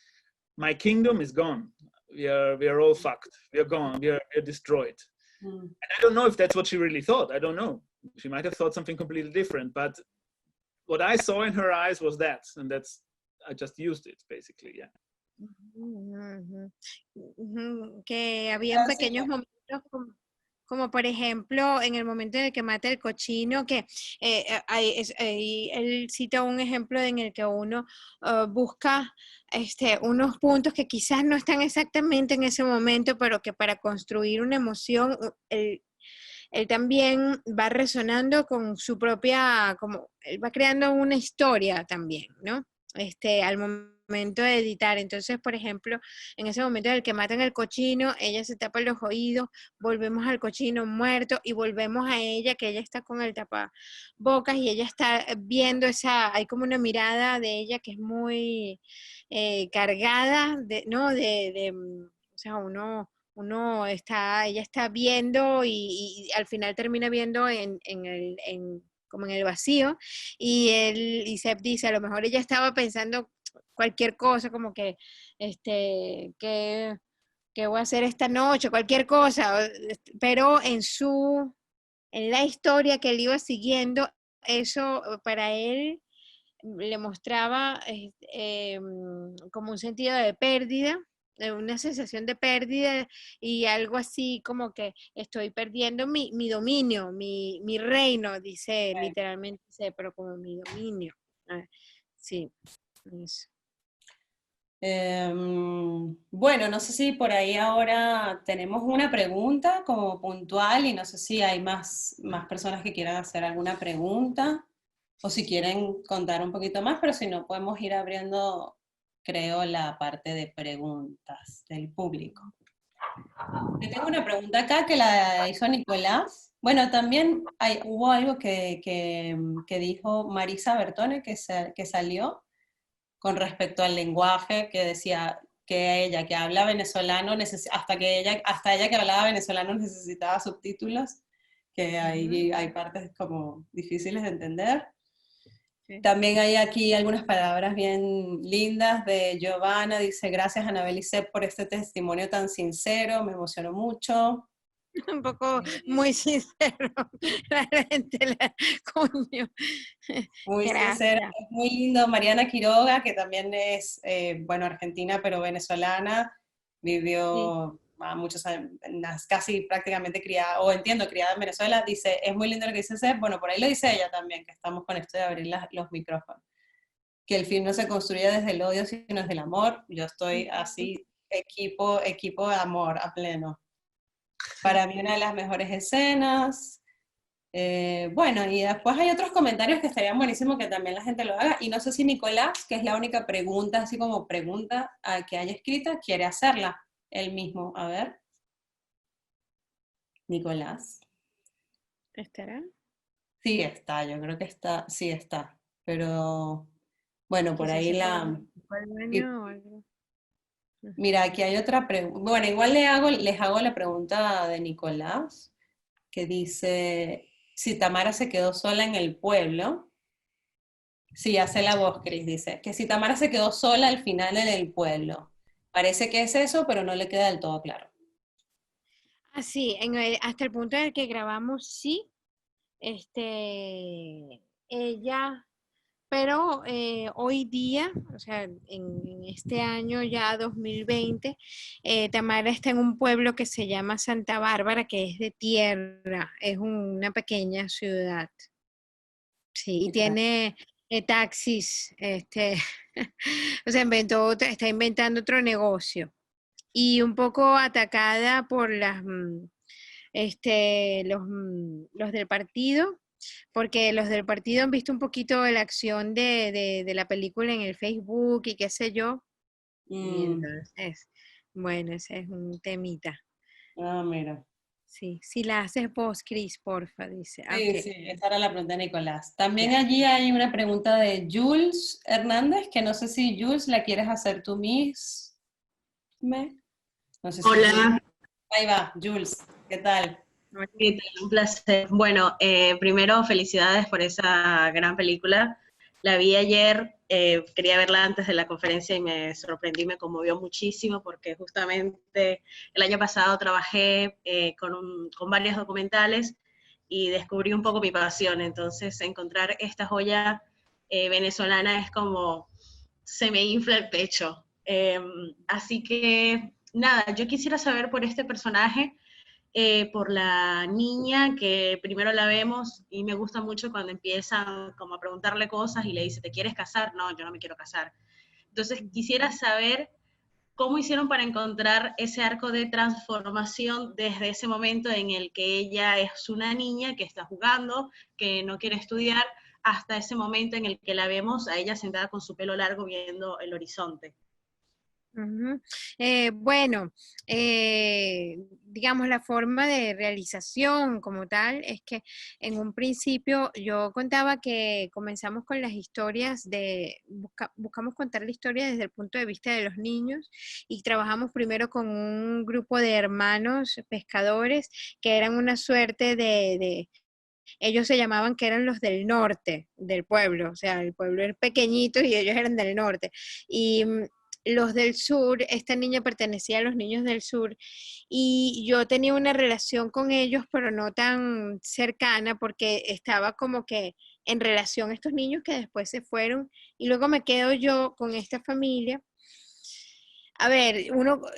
[SPEAKER 3] my kingdom is gone. We are all fucked. We are gone. We are destroyed.
[SPEAKER 1] Mm.
[SPEAKER 3] And I don't know if that's what she really thought. I don't know. She might have thought something completely different. But what I saw in her eyes was that, and I just used it basically. Yeah.
[SPEAKER 2] Ujú, ujú, que habían
[SPEAKER 1] Claro, sí,
[SPEAKER 2] pequeños momentos como por ejemplo en el momento en el que mata el cochino, que ahí él cita un ejemplo en el que uno busca unos puntos que quizás no están exactamente en ese momento, pero que para construir una emoción, él también va resonando con su propia, como él va creando una historia también, ¿no? Al momento de editar. Entonces, por ejemplo, en ese momento en el que matan al cochino, ella se tapa los oídos, volvemos al cochino muerto y volvemos a ella, que ella está con el tapabocas y ella está viendo hay como una mirada de ella que es muy cargada, ¿no? sea, ella está viendo y al final termina viendo como en el vacío, y Seb dice, a lo mejor ella estaba pensando cualquier cosa, como que, ¿qué voy a hacer esta noche? Cualquier cosa, pero en la historia que él iba siguiendo, eso para él le mostraba como un sentido de pérdida, una sensación de pérdida y algo así como que estoy perdiendo mi dominio, mi reino, dice literalmente, dice, pero como mi dominio. Ah, sí, eso.
[SPEAKER 1] Bueno, no sé si por ahí ahora tenemos una pregunta como puntual y no sé si hay más personas que quieran hacer alguna pregunta o si quieren contar un poquito más, pero si no podemos ir abriendo, creo, la parte de preguntas del público. Yo tengo una pregunta acá que la hizo Nicolás. Bueno, también hubo algo que dijo Marisa Bertone que salió con respecto al lenguaje, que decía que ella que habla venezolano, hasta ella que hablaba venezolano necesitaba subtítulos, que hay partes como difíciles de entender.
[SPEAKER 2] Sí.
[SPEAKER 1] También hay aquí algunas palabras bien lindas de Giovanna, dice, gracias Anabel y Seb por este testimonio tan sincero, me emocionó mucho.
[SPEAKER 2] Un poco muy sincero, realmente, coño.
[SPEAKER 1] Muy sincera,
[SPEAKER 2] Gracias.
[SPEAKER 1] es muy lindo. Mariana Quiroga, que también es, bueno, argentina, pero venezolana,
[SPEAKER 2] Sí.
[SPEAKER 1] vivió muchos años, casi prácticamente criada, o entiendo, criada en Venezuela, dice, es muy lindo lo que dice Seb, bueno, por ahí lo dice ella también, que estamos con esto de abrir los micrófonos, que el film no se construye desde el odio, sino desde el amor. Yo estoy así, equipo de amor a pleno. Para mí una de las mejores escenas. Bueno, y después hay otros comentarios que estarían buenísimos que también la gente lo haga. Y no sé si Nicolás, que es la única pregunta, así como pregunta que haya escrita, quiere hacerla él mismo. A ver, Nicolás.
[SPEAKER 2] ¿Estará?
[SPEAKER 1] Sí está, yo creo que está, sí está. Pero bueno, por
[SPEAKER 2] Quizás
[SPEAKER 1] ahí
[SPEAKER 2] se fue al baño o algo.
[SPEAKER 1] Mira, aquí hay otra pregunta. Bueno, igual les hago la pregunta de Nicolás, que dice, si Tamara se quedó sola en el pueblo. Sí, hace la voz, Cris, dice, que si Tamara se quedó sola al final en el pueblo. Parece que es eso, pero no le queda del todo claro.
[SPEAKER 2] Ah, sí, hasta el punto en el que grabamos, sí, ella, pero hoy día, o sea, en este año ya 2020, Tamara está en un pueblo que se llama Santa Bárbara, que es de tierra, es una pequeña ciudad. Sí, y tiene taxis, o sea, está inventando otro negocio. Y un poco atacada por los del partido, porque los del partido han visto un poquito de la acción de la película en el Facebook y qué sé yo. Y
[SPEAKER 1] Mm,
[SPEAKER 2] entonces, bueno, ese es un temita.
[SPEAKER 1] mira.
[SPEAKER 2] Sí, si la haces vos, Cris, porfa, dice.
[SPEAKER 1] Sí,
[SPEAKER 2] Ok,
[SPEAKER 1] sí, esa era la pregunta de Nicolás. También
[SPEAKER 2] ya.
[SPEAKER 1] allí hay una pregunta de Jules Hernández, que no sé si Jules la quieres hacer tú misma. No sé si Jules.
[SPEAKER 4] Hola,
[SPEAKER 1] Ahí va, Jules, ¿qué tal?
[SPEAKER 4] ¿qué tal? Un placer. Bueno, primero felicidades por esa gran película. La vi ayer, quería verla antes de la conferencia y me sorprendí, me conmovió muchísimo porque justamente el año pasado trabajé con varios documentales y descubrí un poco mi pasión. Entonces, encontrar esta joya venezolana es como se me infla el pecho. Así que, nada, yo quisiera saber por este personaje, por la niña que primero la vemos y me gusta mucho cuando empiezan como a preguntarle cosas y le dice, ¿te quieres casar? No, yo no me quiero casar. Entonces quisiera saber cómo hicieron para encontrar ese arco de transformación desde ese momento en el que ella es una niña que está jugando, que no quiere estudiar, hasta ese momento en el que la vemos a ella sentada con su pelo largo viendo el horizonte.
[SPEAKER 2] Ujú. Bueno, digamos, la forma de realización como tal es que en un principio yo contaba que comenzamos con las historias buscamos contar la historia desde el punto de vista de los niños y trabajamos primero con un grupo de hermanos pescadores que eran una suerte ellos se llamaban que eran los del norte del pueblo, o sea, el pueblo era pequeñito y ellos eran del norte. Y los del sur, esta niña pertenecía a los niños del sur y yo tenía una relación con ellos, pero no tan cercana porque estaba como que en relación a estos niños que después se fueron y luego me quedo yo con esta familia. A ver,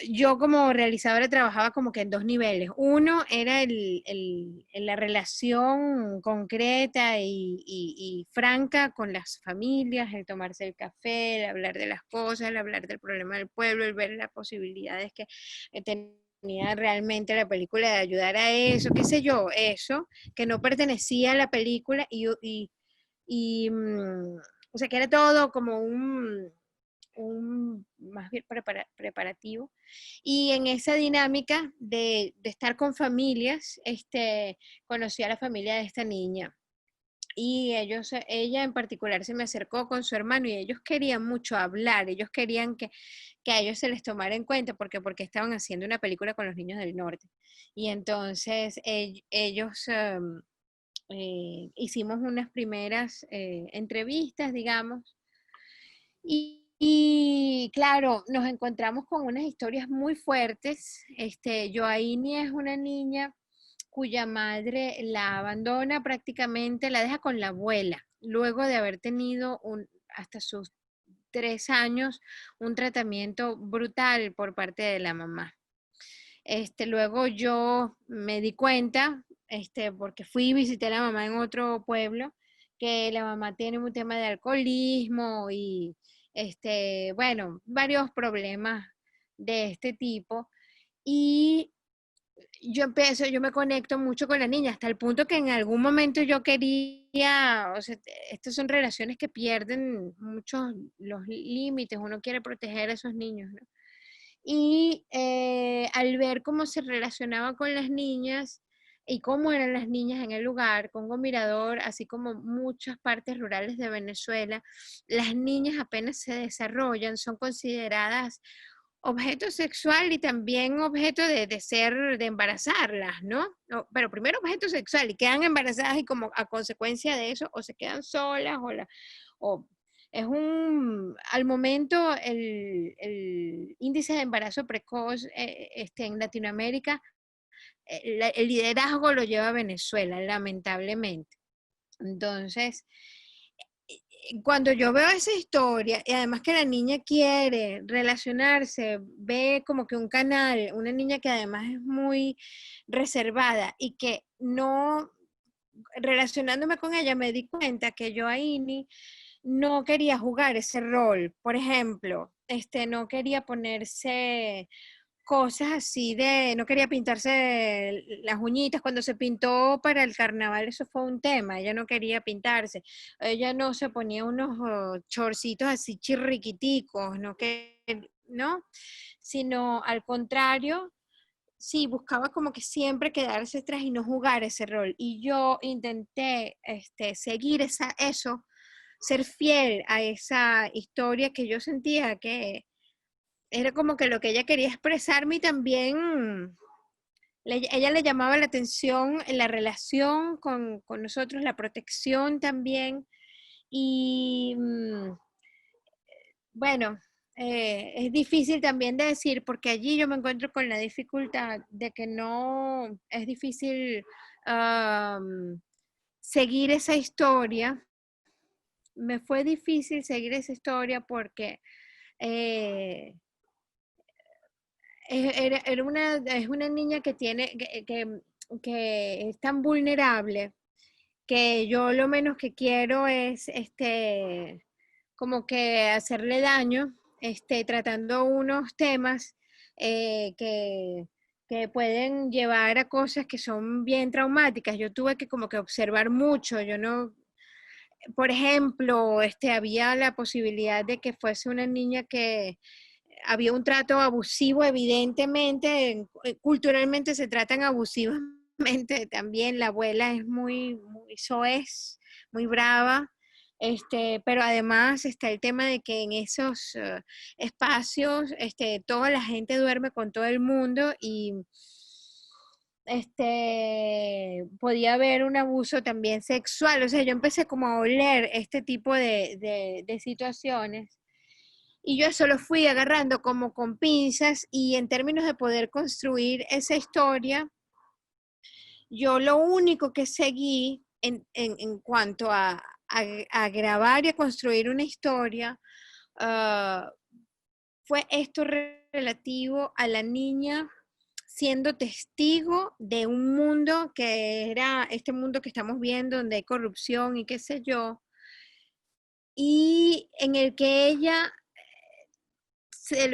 [SPEAKER 2] yo como realizadora trabajaba como que en dos niveles. Uno era la relación concreta y franca con las familias, el tomarse el café, el hablar de las cosas, el hablar del problema del pueblo, el ver las posibilidades que tenía realmente la película de ayudar a eso, qué sé yo, eso, que no pertenecía a la película y o sea, que era todo como un más bien preparativo. Y en esa dinámica de estar con familias, conocí a la familia de esta niña. Y ella en particular se me acercó con su hermano y ellos querían mucho hablar, ellos querían que a ellos se les tomara en cuenta porque estaban haciendo una película con los niños del norte. Y entonces ellos hicimos unas primeras entrevistas, digamos, y claro, nos encontramos con unas historias muy fuertes. Joaini es una niña cuya madre la abandona prácticamente, la deja con la abuela, luego de haber tenido hasta sus 3 años un tratamiento brutal por parte de la mamá. Luego yo me di cuenta, porque fui y visité a la mamá en otro pueblo, que la mamá tiene un tema de alcoholismo y, bueno, varios problemas de este tipo. Y yo me conecto mucho con la niña, hasta el punto que en algún momento yo quería, o sea, estas son relaciones que pierden muchos los límites, uno quiere proteger a esos niños, ¿no? Y al ver cómo se relacionaba con las niñas y cómo eran las niñas en el lugar, Congo Mirador, así como muchas partes rurales de Venezuela, las niñas apenas se desarrollan, son consideradas objeto sexual y también objeto de embarazarlas, ¿no? Pero primero objeto sexual y quedan embarazadas y como a consecuencia de eso o se quedan solas o al momento el índice de embarazo precoz en Latinoamérica, el liderazgo lo lleva Venezuela, lamentablemente. Entonces, cuando yo veo esa historia, y además que la niña quiere relacionarse, ve como que un canal, una niña que además es muy reservada y que no, relacionándome con ella, me di cuenta que yo ahí no quería jugar ese rol. Por ejemplo, no quería ponerse cosas así no quería pintarse las uñitas. Cuando se pintó para el carnaval, eso fue un tema, ella no quería pintarse. Ella no se ponía unos chorcitos así chirriquiticos, no, sino al contrario, sí, buscaba como que siempre quedarse atrás y no jugar ese rol. Y yo intenté seguir eso, ser fiel a esa historia que yo sentía que era como que lo que ella quería expresarme y también ella le llamaba la atención la relación con nosotros, la protección también. Y bueno, es difícil también de decir porque allí yo me encuentro con la dificultad de que no es difícil seguir esa historia. Me fue difícil seguir esa historia porque eh, es una niña que que es tan vulnerable que yo lo menos que quiero es como que hacerle daño, tratando unos temas que pueden llevar a cosas que son bien traumáticas. Yo tuve que como que observar mucho, yo no, por ejemplo, había la posibilidad de que fuese una niña que había un trato abusivo, evidentemente, culturalmente se tratan abusivamente también, la abuela es muy soez, muy brava, pero además está el tema de que en esos espacios toda la gente duerme con todo el mundo y podía haber un abuso también sexual, o sea, yo empecé como a oler este tipo de situaciones. Y yo eso lo fui agarrando como con pinzas y en términos de poder construir esa historia, yo lo único que seguí en cuanto a grabar y a construir una historia fue esto relativo a la niña siendo testigo de un mundo que era este mundo que estamos viendo, donde hay corrupción y qué sé yo, y en el que ella se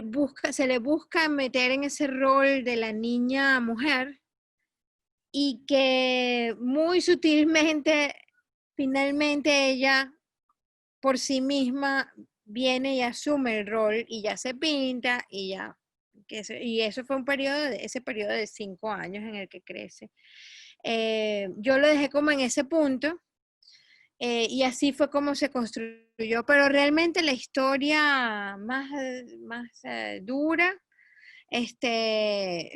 [SPEAKER 2] le busca meter en ese rol de la niña mujer y que muy sutilmente, finalmente ella por sí misma viene y asume el rol y ya se pinta y ya. Y eso fue ese periodo de 5 años en el que crece. Yo lo dejé como en ese punto. Y así fue como se construyó, pero realmente la historia más dura,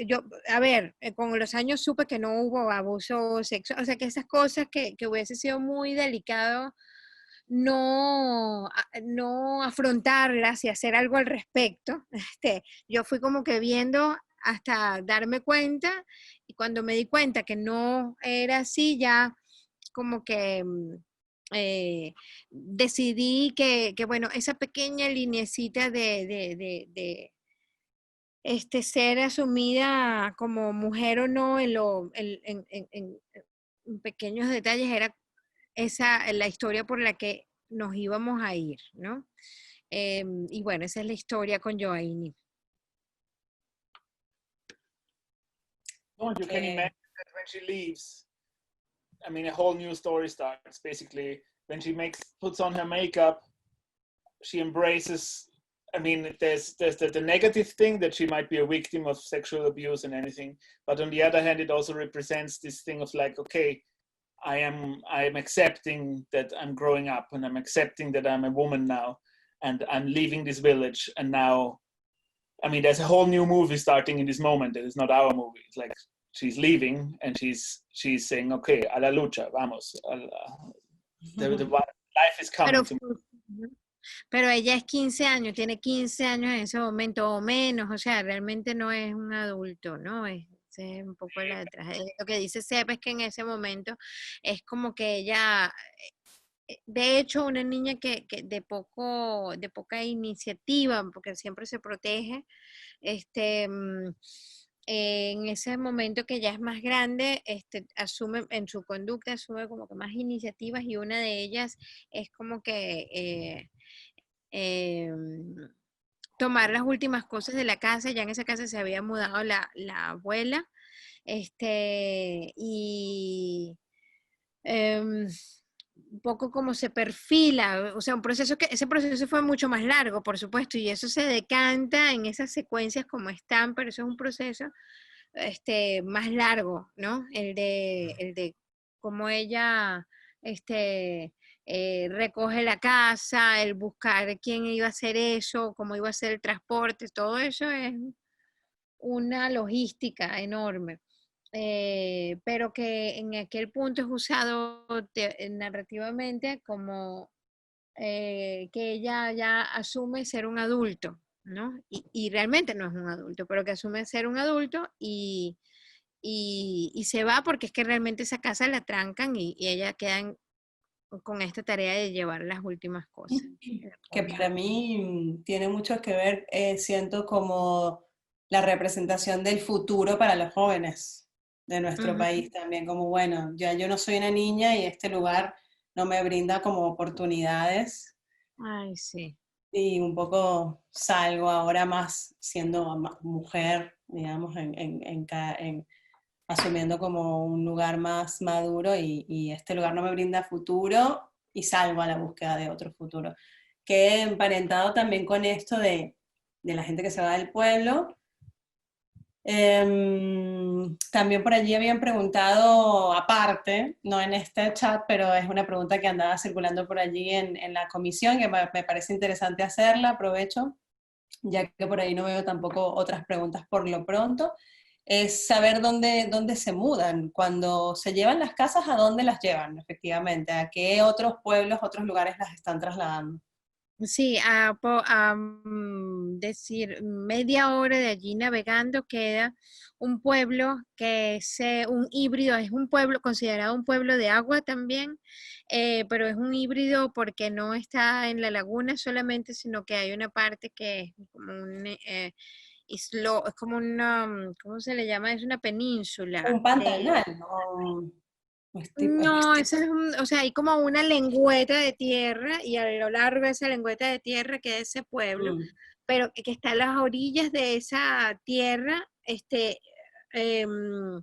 [SPEAKER 2] yo, a ver, con los años supe que no hubo abuso sexual, o sea que esas cosas que hubiese sido muy delicado no afrontarlas y hacer algo al respecto. Yo fui como que viendo hasta darme cuenta y cuando me di cuenta que no era así, ya como que decidí que, bueno, esa pequeña linecita de ser asumida como mujer o no en pequeños detalles era la historia por la que nos íbamos a ir, ¿no? Y bueno, esa es la historia con Joaini.
[SPEAKER 3] No, you can imagine that when she leaves, I mean, a whole new story starts. Basically, when she puts on her makeup, she embraces. I mean, there's the negative thing that she might be a victim of sexual abuse and anything, but on the other hand, it also represents this thing of like, okay, I'm accepting that I'm growing up, and I'm accepting that I'm a woman now, and I'm leaving this village, and now, I mean, there's a whole new movie starting in this moment that is not our movie. It's like she's leaving and she's saying, okay, a la lucha, vamos. The life is coming to me.
[SPEAKER 2] Pero ella es 15 años, tiene 15 años en ese momento o menos, o sea, realmente no es un adulto, ¿no? Es un poco la tragedia. Lo que dice Sep es que en ese momento es como que ella, de hecho, una niña que de poca iniciativa, porque siempre se protege, en ese momento que ya es más grande, asume en su conducta, asume como que más iniciativas y una de ellas es como que tomar las últimas cosas de la casa. Ya en esa casa se había mudado la abuela, y un poco como se perfila, o sea, ese proceso fue mucho más largo, por supuesto, y eso se decanta en esas secuencias como están, pero eso es un proceso más largo, ¿no? El de cómo ella recoge la casa, el buscar quién iba a hacer eso, cómo iba a ser el transporte, todo eso es una logística enorme. Pero que en aquel punto es usado narrativamente como que ella ya asume ser un adulto, ¿no? Y realmente no es un adulto, pero que asume ser un adulto y se va porque es que realmente esa casa la trancan y ella queda con esta tarea de llevar las últimas cosas.
[SPEAKER 1] Que para mí tiene mucho que ver, siento como la representación del futuro para los jóvenes de nuestro país también, como bueno, ya yo no soy una niña y este lugar no me brinda como oportunidades.
[SPEAKER 2] Ay, sí.
[SPEAKER 1] Y un poco salgo ahora más siendo mujer, digamos, asumiendo como un lugar más maduro y este lugar no me brinda futuro y salgo a la búsqueda de otro futuro. Que he emparentado también con esto de de la gente que se va del pueblo. También por allí habían preguntado aparte, no en este chat, pero es una pregunta que andaba circulando por allí en la comisión, que me parece interesante hacerla, aprovecho, ya que por ahí no veo tampoco otras preguntas por lo pronto, es saber dónde se mudan, cuando se llevan las casas, a dónde las llevan, efectivamente, a qué otros pueblos, otros lugares las están trasladando.
[SPEAKER 2] Sí, decir, media hora de allí navegando queda un pueblo que es un híbrido, es un pueblo considerado un pueblo de agua también, pero es un híbrido porque no está en la laguna solamente, sino que hay una parte que es como es como una, ¿cómo se le llama? Es una península.
[SPEAKER 1] Un pantanal, ¿no? Es tipo,
[SPEAKER 2] No, eso es o sea, hay como una lengüeta de tierra y a lo largo de esa lengüeta de tierra queda ese pueblo, pero que está a las orillas de esa tierra, em,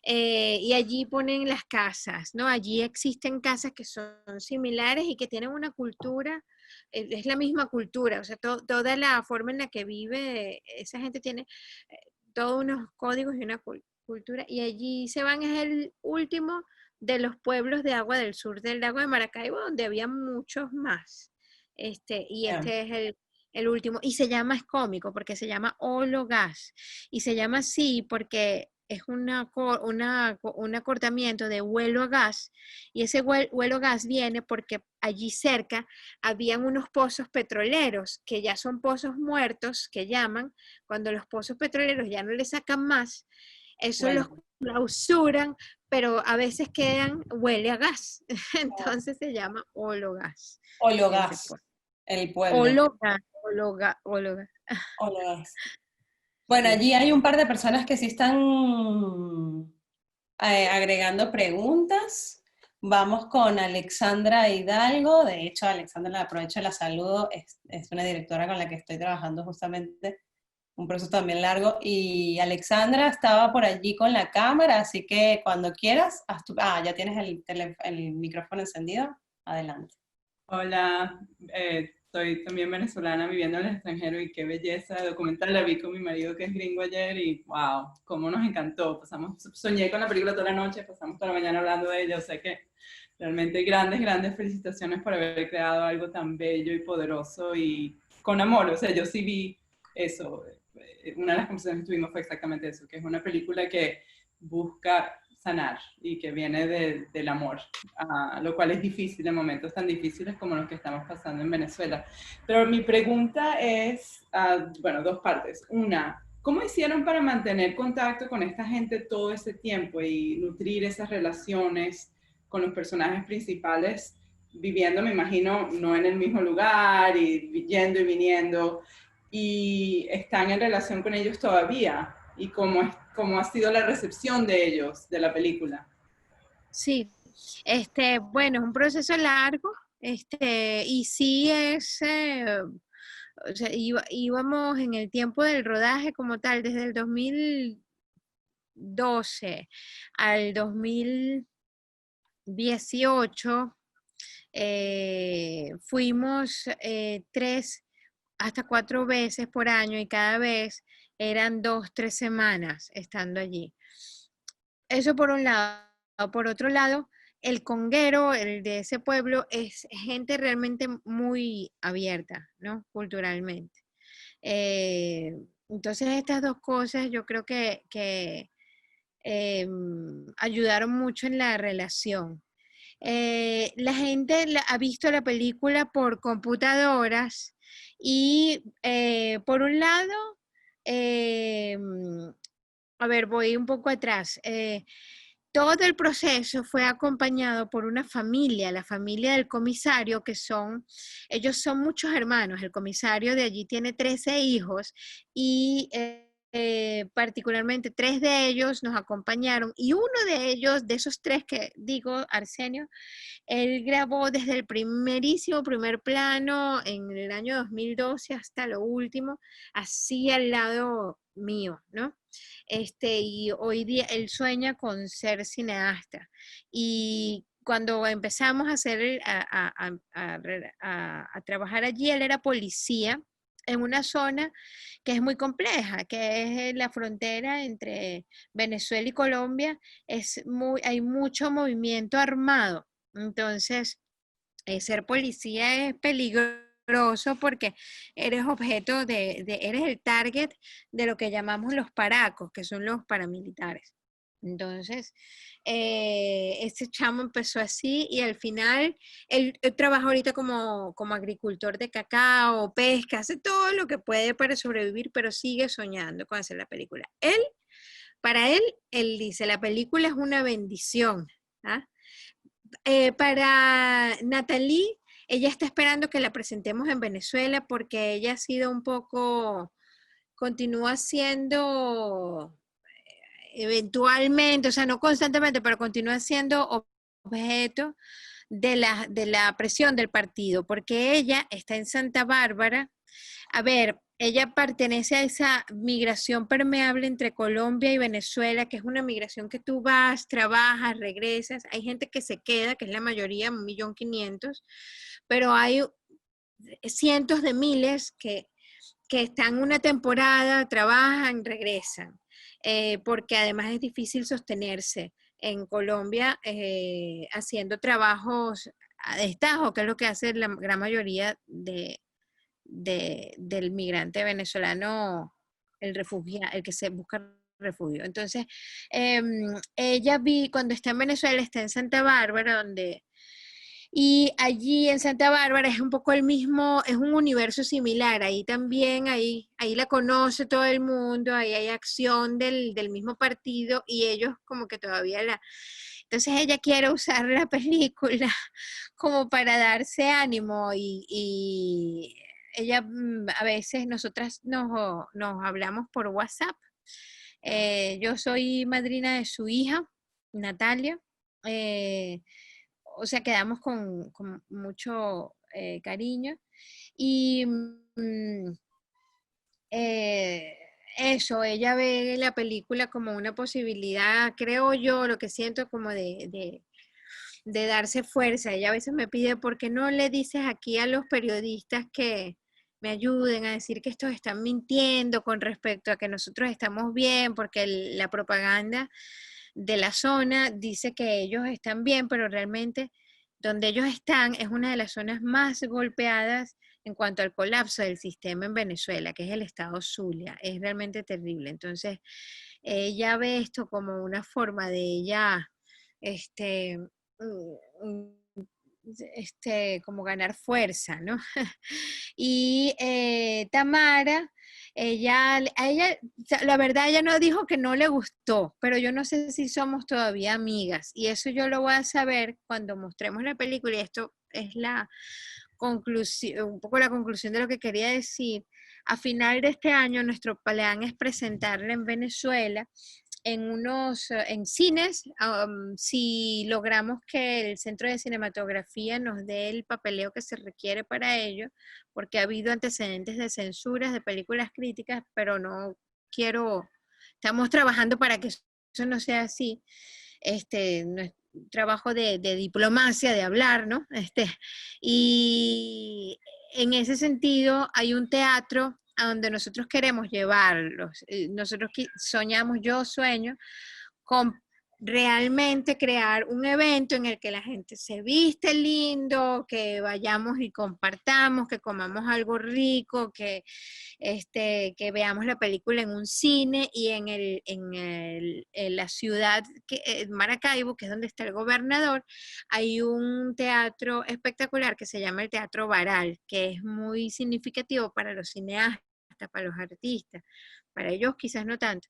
[SPEAKER 2] y allí ponen las casas, ¿no? Allí existen casas que son similares y que tienen una cultura, es la misma cultura, o sea, toda la forma en la que vive esa gente tiene todos unos códigos y una cultura, y allí se van, es el último de los pueblos de agua del sur del lago de Maracaibo, donde había muchos más. Y
[SPEAKER 1] yeah.
[SPEAKER 2] este es el último. Y se llama, es cómico, porque se llama Olo Gas. Y se llama así porque es un acortamiento de huelo a gas. Y ese huelo a gas viene porque allí cerca habían unos pozos petroleros, que ya son pozos muertos, que llaman, cuando los pozos petroleros ya no le sacan más, eso los
[SPEAKER 1] Bueno,
[SPEAKER 2] clausuran, pero a veces quedan, huele a gas, entonces se llama hologas. Ese
[SPEAKER 1] Ologas,
[SPEAKER 2] pueblo.
[SPEAKER 1] el pueblo.
[SPEAKER 2] Hologas, hologas.
[SPEAKER 1] Ologas. Bueno,
[SPEAKER 2] Sí.
[SPEAKER 1] allí hay un par de personas que sí están agregando preguntas. Vamos con Alexandra Hidalgo. De hecho, Alexandra, la aprovecho, la saludo. Es una directora con la que estoy trabajando justamente, un proceso también largo. Y Alexandra estaba por allí con la cámara, así que cuando quieras, ya tienes el micrófono encendido. Adelante.
[SPEAKER 5] Hola, soy también venezolana viviendo en el extranjero y qué belleza de documental. La vi con mi marido que es gringo ayer y wow, cómo nos encantó. Soñé con la película toda la noche, pasamos toda la mañana hablando de ella, o sea que realmente grandes felicitaciones por haber creado algo tan bello y poderoso y con amor. O sea, yo sí vi eso. Una de las conversaciones que tuvimos fue exactamente eso, que es una película que busca sanar y que viene del amor, lo cual es difícil en momentos tan difíciles como los que estamos pasando en Venezuela. Pero mi pregunta es, bueno, dos partes. Una, ¿cómo hicieron para mantener contacto con esta gente todo ese tiempo y nutrir esas relaciones con los personajes principales, viviendo, me imagino, no en el mismo lugar y yendo y viniendo, y están en relación con ellos todavía? ¿Y cómo ha sido la recepción de ellos, de la película?
[SPEAKER 2] Sí, bueno, es un proceso largo, y sí es, o sea, íbamos en el tiempo del rodaje como tal, desde el 2012 al 2018, fuimos 3 hasta 4 veces por año y cada vez eran 2, 3 semanas estando allí. Eso por un lado. Por otro lado, el conguero, el de ese pueblo, es gente realmente muy abierta, ¿no? Culturalmente. Entonces, estas dos cosas yo creo que ayudaron mucho en la relación. La gente ha visto la película por computadoras y por un lado, eh, a ver, voy un poco atrás. Todo el proceso fue acompañado por una familia, la familia del comisario, ellos son muchos hermanos. El comisario de allí tiene 13 hijos y particularmente 3 de ellos nos acompañaron y uno de ellos, de esos 3 que digo, Arsenio, él grabó desde el primer plano en el año 2012 hasta lo último, así al lado mío, ¿no? Y hoy día él sueña con ser cineasta. Y cuando empezamos a hacer, a trabajar allí, él era policía en una zona que es muy compleja, que es la frontera entre Venezuela y Colombia, hay mucho movimiento armado. Entonces, ser policía es peligroso porque eres objeto eres el target de lo que llamamos los paracos, que son los paramilitares. Entonces, ese chamo empezó así y al final él trabaja ahorita como agricultor de cacao, pesca, hace todo lo que puede para sobrevivir, pero sigue soñando con hacer la película. Para él dice, la película es una bendición. ¿Ah? Para Natalie, ella está esperando que la presentemos en Venezuela porque ella ha sido un poco, continúa siendo eventualmente, o sea, no constantemente, pero continúa siendo objeto de la presión del partido, porque ella está en Santa Bárbara. A ver, ella pertenece a esa migración permeable entre Colombia y Venezuela, que es una migración que tú vas, trabajas, regresas. Hay gente que se queda, que es la mayoría, 1.500.000, pero hay cientos de miles que están una temporada, trabajan, regresan, porque además es difícil sostenerse en Colombia haciendo trabajos a destajo, que es lo que hace la gran mayoría del migrante venezolano, el que se busca refugio. Entonces, ella cuando está en Venezuela, está en Santa Bárbara, y allí en Santa Bárbara es un poco el mismo, es un universo similar, ahí también, ahí la conoce todo el mundo, ahí hay acción del mismo partido y ellos como que todavía Entonces ella quiere usar la película como para darse ánimo y ella, a veces nosotras nos hablamos por WhatsApp. Yo soy madrina de su hija, Natalia. O sea, quedamos con mucho cariño. Y eh, eso, ella ve la película como una posibilidad, creo yo, lo que siento como de darse fuerza. Ella a veces me pide, ¿por qué no le dices aquí a los periodistas que me ayuden a decir que estos están mintiendo con respecto a que nosotros estamos bien? Porque la propaganda de la zona dice que ellos están bien, pero realmente donde ellos están es una de las zonas más golpeadas en cuanto al colapso del sistema en Venezuela, que es el estado Zulia. Es realmente terrible. Entonces, ella ve esto como una forma de ella, como ganar fuerza, ¿no? Y Tamara, a ella, la verdad, ella no dijo que no le gustó, pero yo no sé si somos todavía amigas. Y eso yo lo voy a saber cuando mostremos la película. Y esto es la conclusión, un poco la conclusión de lo que quería decir. A final de este año, nuestro plan es presentarla en Venezuela en cines, si logramos que el Centro de Cinematografía nos dé el papeleo que se requiere para ello, porque ha habido antecedentes de censuras de películas críticas, pero estamos trabajando para que eso no sea así. No es trabajo de diplomacia, de hablar, ¿no? Y en ese sentido hay un teatro a donde nosotros queremos llevarlos. Nosotros soñamos, yo sueño con realmente crear un evento en el que la gente se viste lindo, que vayamos y compartamos, que comamos algo rico, que veamos la película en un cine y en la ciudad, Maracaibo, que es donde está el gobernador, hay un teatro espectacular que se llama el Teatro Baral, que es muy significativo para los cineastas, para los artistas, para ellos quizás no tanto,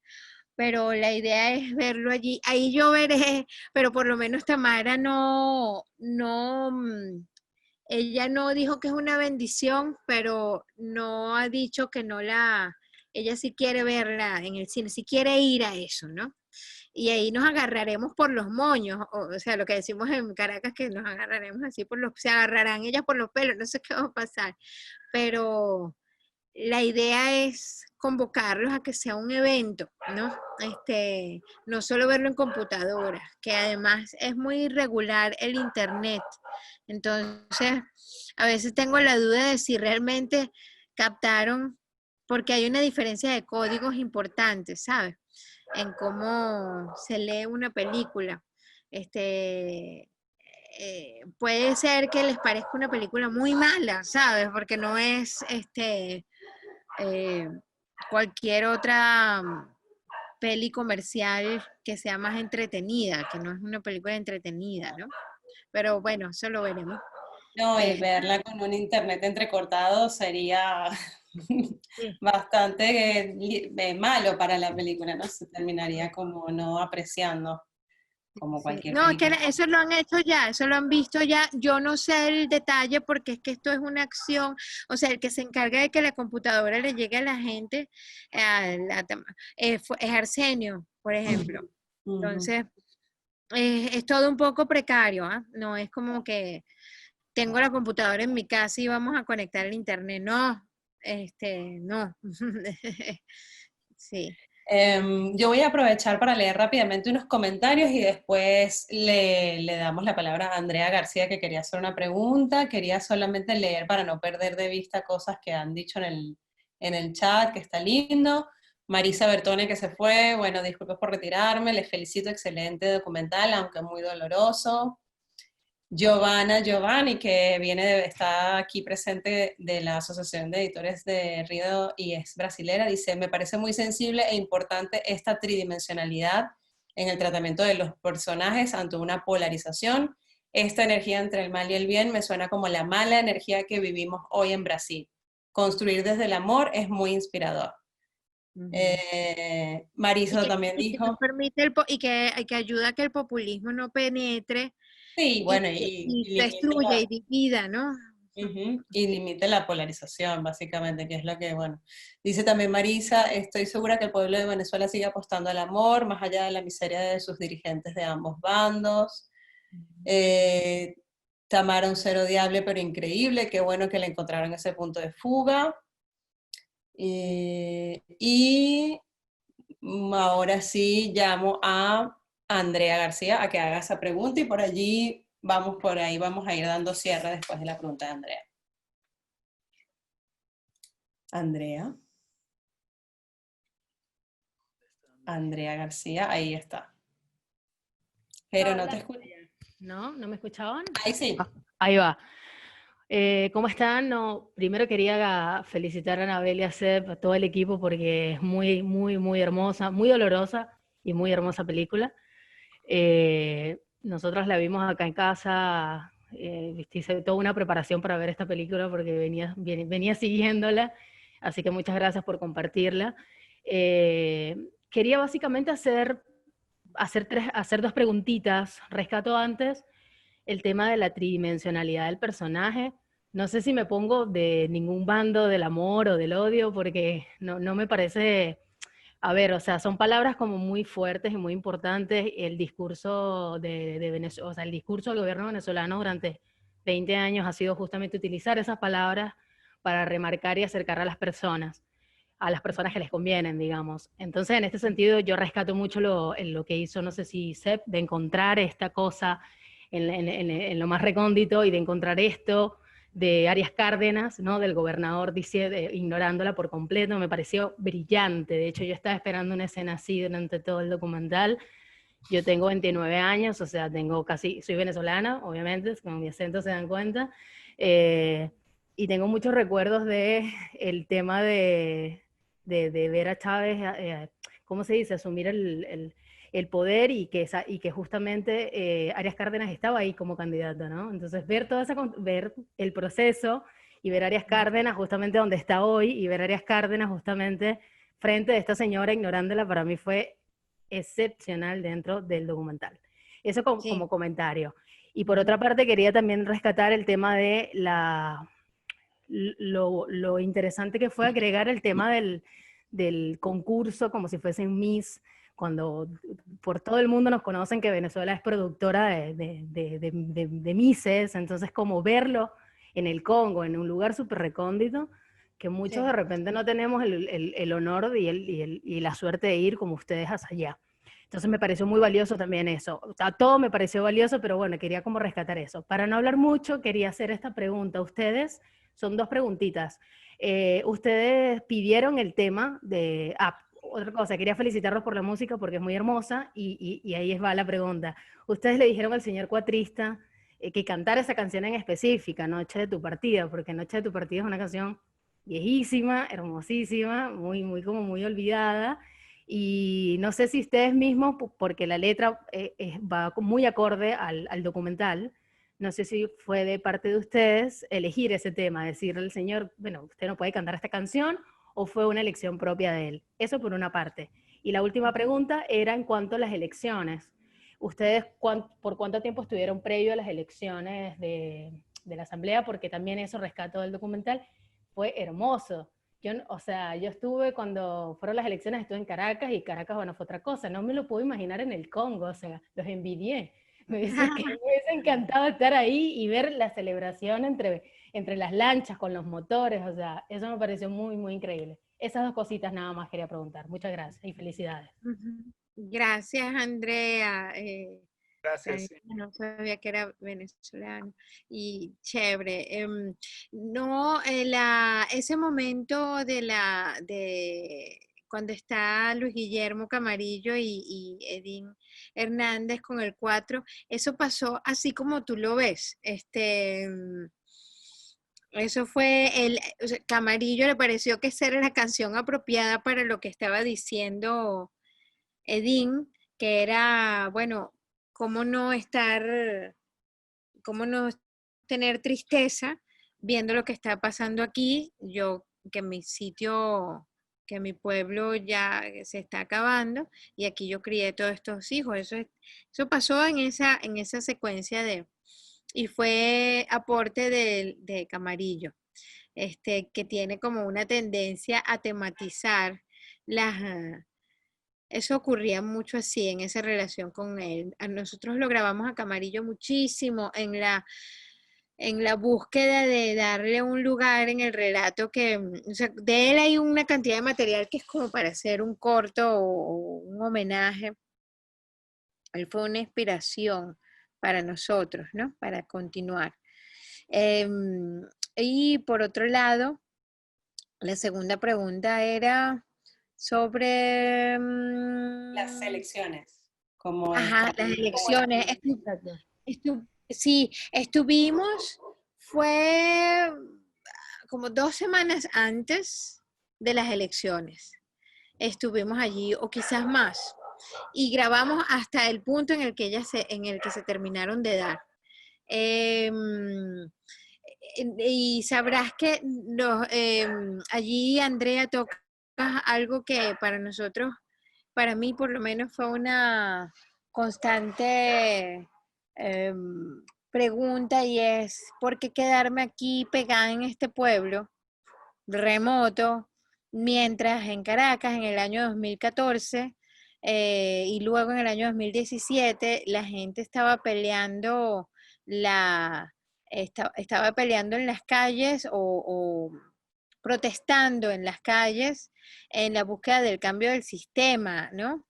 [SPEAKER 2] pero la idea es verlo allí. Ahí yo veré, pero por lo menos Tamara ella no dijo que es una bendición, pero no ha dicho que ella sí quiere verla en el cine, sí quiere ir a eso, ¿no? Y ahí nos agarraremos por los moños, o sea, lo que decimos en Caracas, que nos agarraremos así se agarrarán ellas por los pelos, no sé qué va a pasar, pero la idea es convocarlos a que sea un evento, ¿no? No solo verlo en computadora, que además es muy irregular el internet. Entonces, a veces tengo la duda de si realmente captaron, porque hay una diferencia de códigos importantes, ¿sabes? En cómo se lee una película. Puede ser que les parezca una película muy mala, ¿sabes? Porque no es eh, cualquier otra peli comercial que sea más entretenida, que no es una película entretenida, ¿no? Pero bueno, eso lo veremos.
[SPEAKER 1] No, y
[SPEAKER 2] Eh,
[SPEAKER 1] verla con un internet entrecortado sería
[SPEAKER 2] sí.
[SPEAKER 1] bastante malo para la película, ¿no? Se terminaría como no apreciando como
[SPEAKER 2] Sí.
[SPEAKER 1] cualquier
[SPEAKER 2] No, es que
[SPEAKER 1] película.
[SPEAKER 2] eso lo han hecho ya, eso lo han visto ya. Yo no sé el detalle porque es que esto es una acción, o sea, el que se encarga de que la computadora le llegue a la gente es Arsenio, por ejemplo.
[SPEAKER 1] Ujú.
[SPEAKER 2] Entonces, es todo un poco precario, ¿ah? No es como que tengo la computadora en mi casa y vamos a conectar el internet. No, no. Sí.
[SPEAKER 1] Yo voy a aprovechar para leer rápidamente unos comentarios y después le damos la palabra a Andrea García, que quería hacer una pregunta. Quería solamente leer para no perder de vista cosas que han dicho en el chat, que está lindo. Marisa Bertone, que se fue, bueno, disculpas por retirarme, les felicito, excelente documental, aunque muy doloroso. Giovanni, que está aquí presente de la Asociación de Editores de Río y es brasilera, dice, me parece muy sensible e importante esta tridimensionalidad en el tratamiento de los personajes ante una polarización. Esta energía entre el mal y el bien me suena como la mala energía que vivimos hoy en Brasil. Construir desde el amor es muy inspirador.
[SPEAKER 2] Ujú. Y
[SPEAKER 1] Mariso
[SPEAKER 2] que,
[SPEAKER 1] también
[SPEAKER 2] y que no
[SPEAKER 1] dijo,
[SPEAKER 2] permite que ayuda a que el populismo no penetre
[SPEAKER 1] sí,
[SPEAKER 2] y,
[SPEAKER 1] bueno,
[SPEAKER 2] y
[SPEAKER 1] y limite
[SPEAKER 2] destruya y divida, ¿no?
[SPEAKER 1] ujú, y limite la polarización, básicamente, que es lo que, bueno, dice también Marisa, estoy segura que el pueblo de Venezuela sigue apostando al amor, más allá de la miseria de sus dirigentes de ambos bandos. Eh, Tamara, un ser odiable pero increíble, qué bueno que le encontraron ese punto de fuga. Y ahora sí llamo a Andrea García a que haga esa pregunta y por ahí vamos a ir dando cierre después de la pregunta de Andrea. Andrea. Andrea García, ahí está. Pero no te
[SPEAKER 6] Hola.
[SPEAKER 1] escucho.
[SPEAKER 6] ¿No? ¿No me escuchaban?
[SPEAKER 1] Ahí sí.
[SPEAKER 6] Ah, ahí va. ¿Cómo están? No, primero quería felicitar a Anabel y a Seb, a todo el equipo, porque es muy, muy, muy hermosa, muy dolorosa y muy hermosa película. Nosotros la vimos acá en casa, hice toda una preparación para ver esta película porque venía siguiéndola, así que muchas gracias por compartirla. Quería básicamente hacer dos preguntitas. Rescato antes el tema de la tridimensionalidad del personaje. No sé si me pongo de ningún bando del amor o del odio, porque no me parece, a ver, o sea, son palabras como muy fuertes y muy importantes. El discurso de Venezuela, o sea, el discurso del gobierno venezolano durante 20 años ha sido justamente utilizar esas palabras para remarcar y acercar a las personas que les convienen, digamos. Entonces, en este sentido, yo rescato mucho lo que hizo, no sé si Sepp, de encontrar esta cosa en lo más recóndito y de encontrar esto de Arias Cárdenas, ¿no? Del gobernador ignorándola por completo, me pareció brillante. De hecho, yo estaba esperando una escena así durante todo el documental. Yo tengo 29 años, o sea, soy venezolana, obviamente, con mi acento se dan cuenta, y tengo muchos recuerdos de el tema de ver a Chávez, ¿cómo se dice?, asumir el poder y que justamente Arias Cárdenas estaba ahí como candidata, ¿no? Entonces ver el proceso y ver a Arias Cárdenas justamente donde está hoy y ver a Arias Cárdenas justamente frente a esta señora ignorándola para mí fue excepcional dentro del documental. Eso como
[SPEAKER 2] Sí.
[SPEAKER 6] comentario. Y por otra parte quería también rescatar el tema de lo interesante que fue agregar el tema del concurso como si fuesen Miss, cuando por todo el mundo nos conocen que Venezuela es productora de Misses, entonces como verlo en el Congo, en un lugar súper recóndito, que muchos
[SPEAKER 2] Sí.
[SPEAKER 6] de repente no tenemos el honor y la suerte de ir como ustedes hacia allá. Entonces me pareció muy valioso también eso. O sea, todo me pareció valioso, pero bueno, quería como rescatar eso. Para no hablar mucho, quería hacer esta pregunta. ¿Ustedes son dos preguntitas. Ustedes pidieron el tema de... otra cosa, quería felicitarlos por la música porque es muy hermosa y ahí va la pregunta. Ustedes le dijeron al señor cuatrista que cantara esa canción en específica, Noche de tu partida, porque Noche de tu partida es una canción viejísima, hermosísima, como muy olvidada, y no sé si ustedes mismos, porque la letra va muy acorde al documental, no sé si fue de parte de ustedes elegir ese tema, decirle al señor, bueno, usted no puede cantar esta canción, o fue una elección propia de él. Eso por una parte. Y la última pregunta era en cuanto a las elecciones. ¿Ustedes por cuánto tiempo estuvieron previo a las elecciones de la Asamblea? Porque también eso rescato del documental, fue hermoso. O sea, yo estuve cuando fueron las elecciones, estuve en Caracas, y Caracas, bueno, fue otra cosa. No me lo puedo imaginar en el Congo, o sea, los envidié. Me hubiese encantado estar ahí y ver la celebración entre las lanchas con los motores, o sea, eso me pareció muy increíble. Esas dos cositas nada más quería preguntar. Muchas gracias y felicidades.
[SPEAKER 2] Gracias, Andrea.
[SPEAKER 3] Gracias. Sí.
[SPEAKER 2] No sabía que era venezolano. Y chévere. No, ese momento de cuando está Luis Guillermo Camarillo y Edín Hernández con el 4, eso pasó así como tú lo ves. Eso fue o sea, Camarillo le pareció que esa era la canción apropiada para lo que estaba diciendo Edín, que era, bueno, cómo no cómo no tener tristeza viendo lo que está pasando aquí. Yo, que mi sitio, que mi pueblo ya se está acabando, y aquí yo crié todos estos hijos. Eso pasó en esa secuencia y fue aporte de Camarillo, que tiene como una tendencia a tematizar eso ocurría mucho así en esa relación con él. Nosotros lo grabamos a Camarillo muchísimo en la búsqueda de darle un lugar en el relato o sea, de él hay una cantidad de material que es como para hacer un corto o un homenaje. Él fue una inspiración para nosotros, ¿no? Para continuar. Y por otro lado, la segunda pregunta era sobre...
[SPEAKER 1] Las elecciones, como
[SPEAKER 2] Ajá, las elecciones.
[SPEAKER 6] Exacto.
[SPEAKER 2] Sí, estuvimos, fue como 2 semanas antes de las elecciones. Estuvimos allí, o quizás más, y grabamos hasta el punto en el que se terminaron de dar. Y sabrás que allí Andrea toca algo que para nosotros, para mí por lo menos, fue una constante pregunta, y es: ¿por qué quedarme aquí pegada en este pueblo remoto, mientras en Caracas en el año 2014 y luego en el año 2017 la gente estaba peleando estaba peleando en las calles o protestando en las calles en la búsqueda del cambio del sistema, ¿no?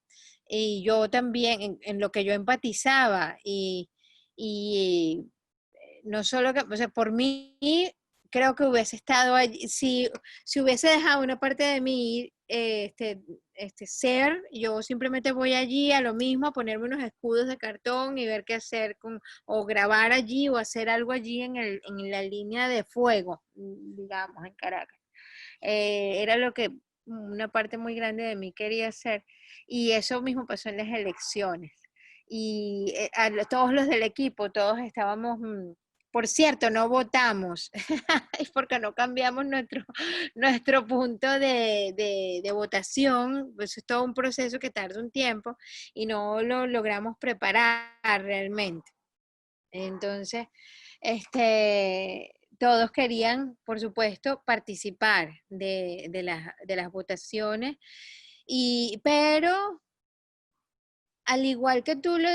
[SPEAKER 2] Y yo también, en lo que yo empatizaba, y no solo que, o sea, por mí, creo que hubiese estado allí, si hubiese dejado una parte de mí ser, yo simplemente voy allí a lo mismo, a ponerme unos escudos de cartón y ver qué hacer o grabar allí, o hacer algo allí en la línea de fuego, digamos, en Caracas. Era lo que una parte muy grande de mí quería hacer, y eso mismo pasó en las elecciones. Y todos los del equipo, todos estábamos... por cierto, no votamos, porque no cambiamos nuestro punto de votación. Pues es todo un proceso que tarda un tiempo y no lo logramos preparar realmente. Entonces, todos querían, por supuesto, participar de las votaciones, pero al igual que tú lo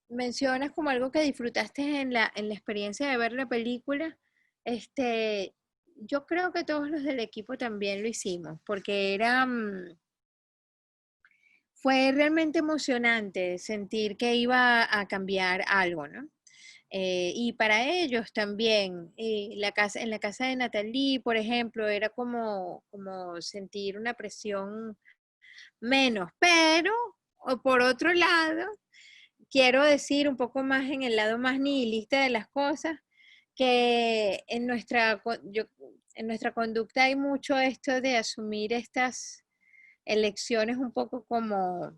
[SPEAKER 2] mencionas como algo que disfrutaste en la experiencia de ver la película, yo creo que todos los del equipo también lo hicimos, porque fue realmente emocionante sentir que iba a cambiar algo, ¿no? Y para ellos también, en la casa de Natalie, por ejemplo, era como sentir una presión menos, pero por otro lado, quiero decir un poco más en el lado más nihilista de las cosas, que en nuestra conducta hay mucho esto de asumir estas elecciones un poco como,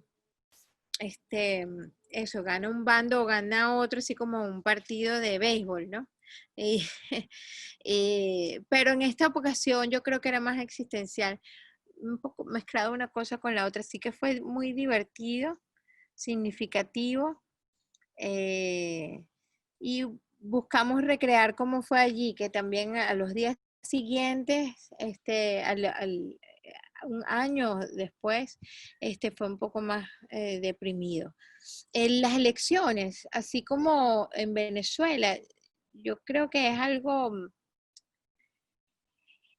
[SPEAKER 2] eso, gana un bando o gana otro, así como un partido de béisbol, ¿no? Y, pero en esta ocasión yo creo que era más existencial, un poco mezclado una cosa con la otra, así que fue muy divertido, significativo, y buscamos recrear cómo fue allí, que también a los días siguientes, un año después, fue un poco más deprimido. En las elecciones, así como en Venezuela, yo creo que es algo,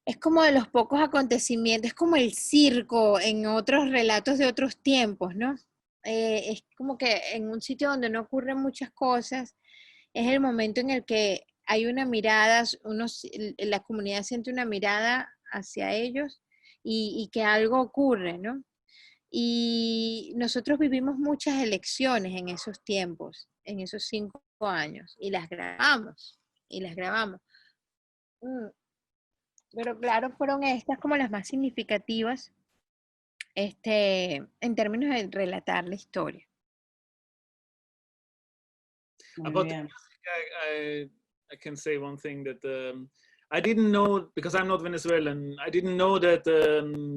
[SPEAKER 2] es como de los pocos acontecimientos, es como el circo en otros relatos de otros tiempos, ¿no? Es como que en un sitio donde no ocurren muchas cosas, es el momento en el que hay una mirada, la comunidad siente una mirada hacia ellos y que algo ocurre, ¿no? Y nosotros vivimos muchas elecciones en esos tiempos, en esos 5 años, y las grabamos, y las grabamos. Pero claro, fueron estas como las más significativas, en términos de relatar la historia.
[SPEAKER 1] Muy
[SPEAKER 3] About the
[SPEAKER 1] bien.
[SPEAKER 3] music, I can say one thing that I didn't know, because I'm not Venezuelan, I didn't know that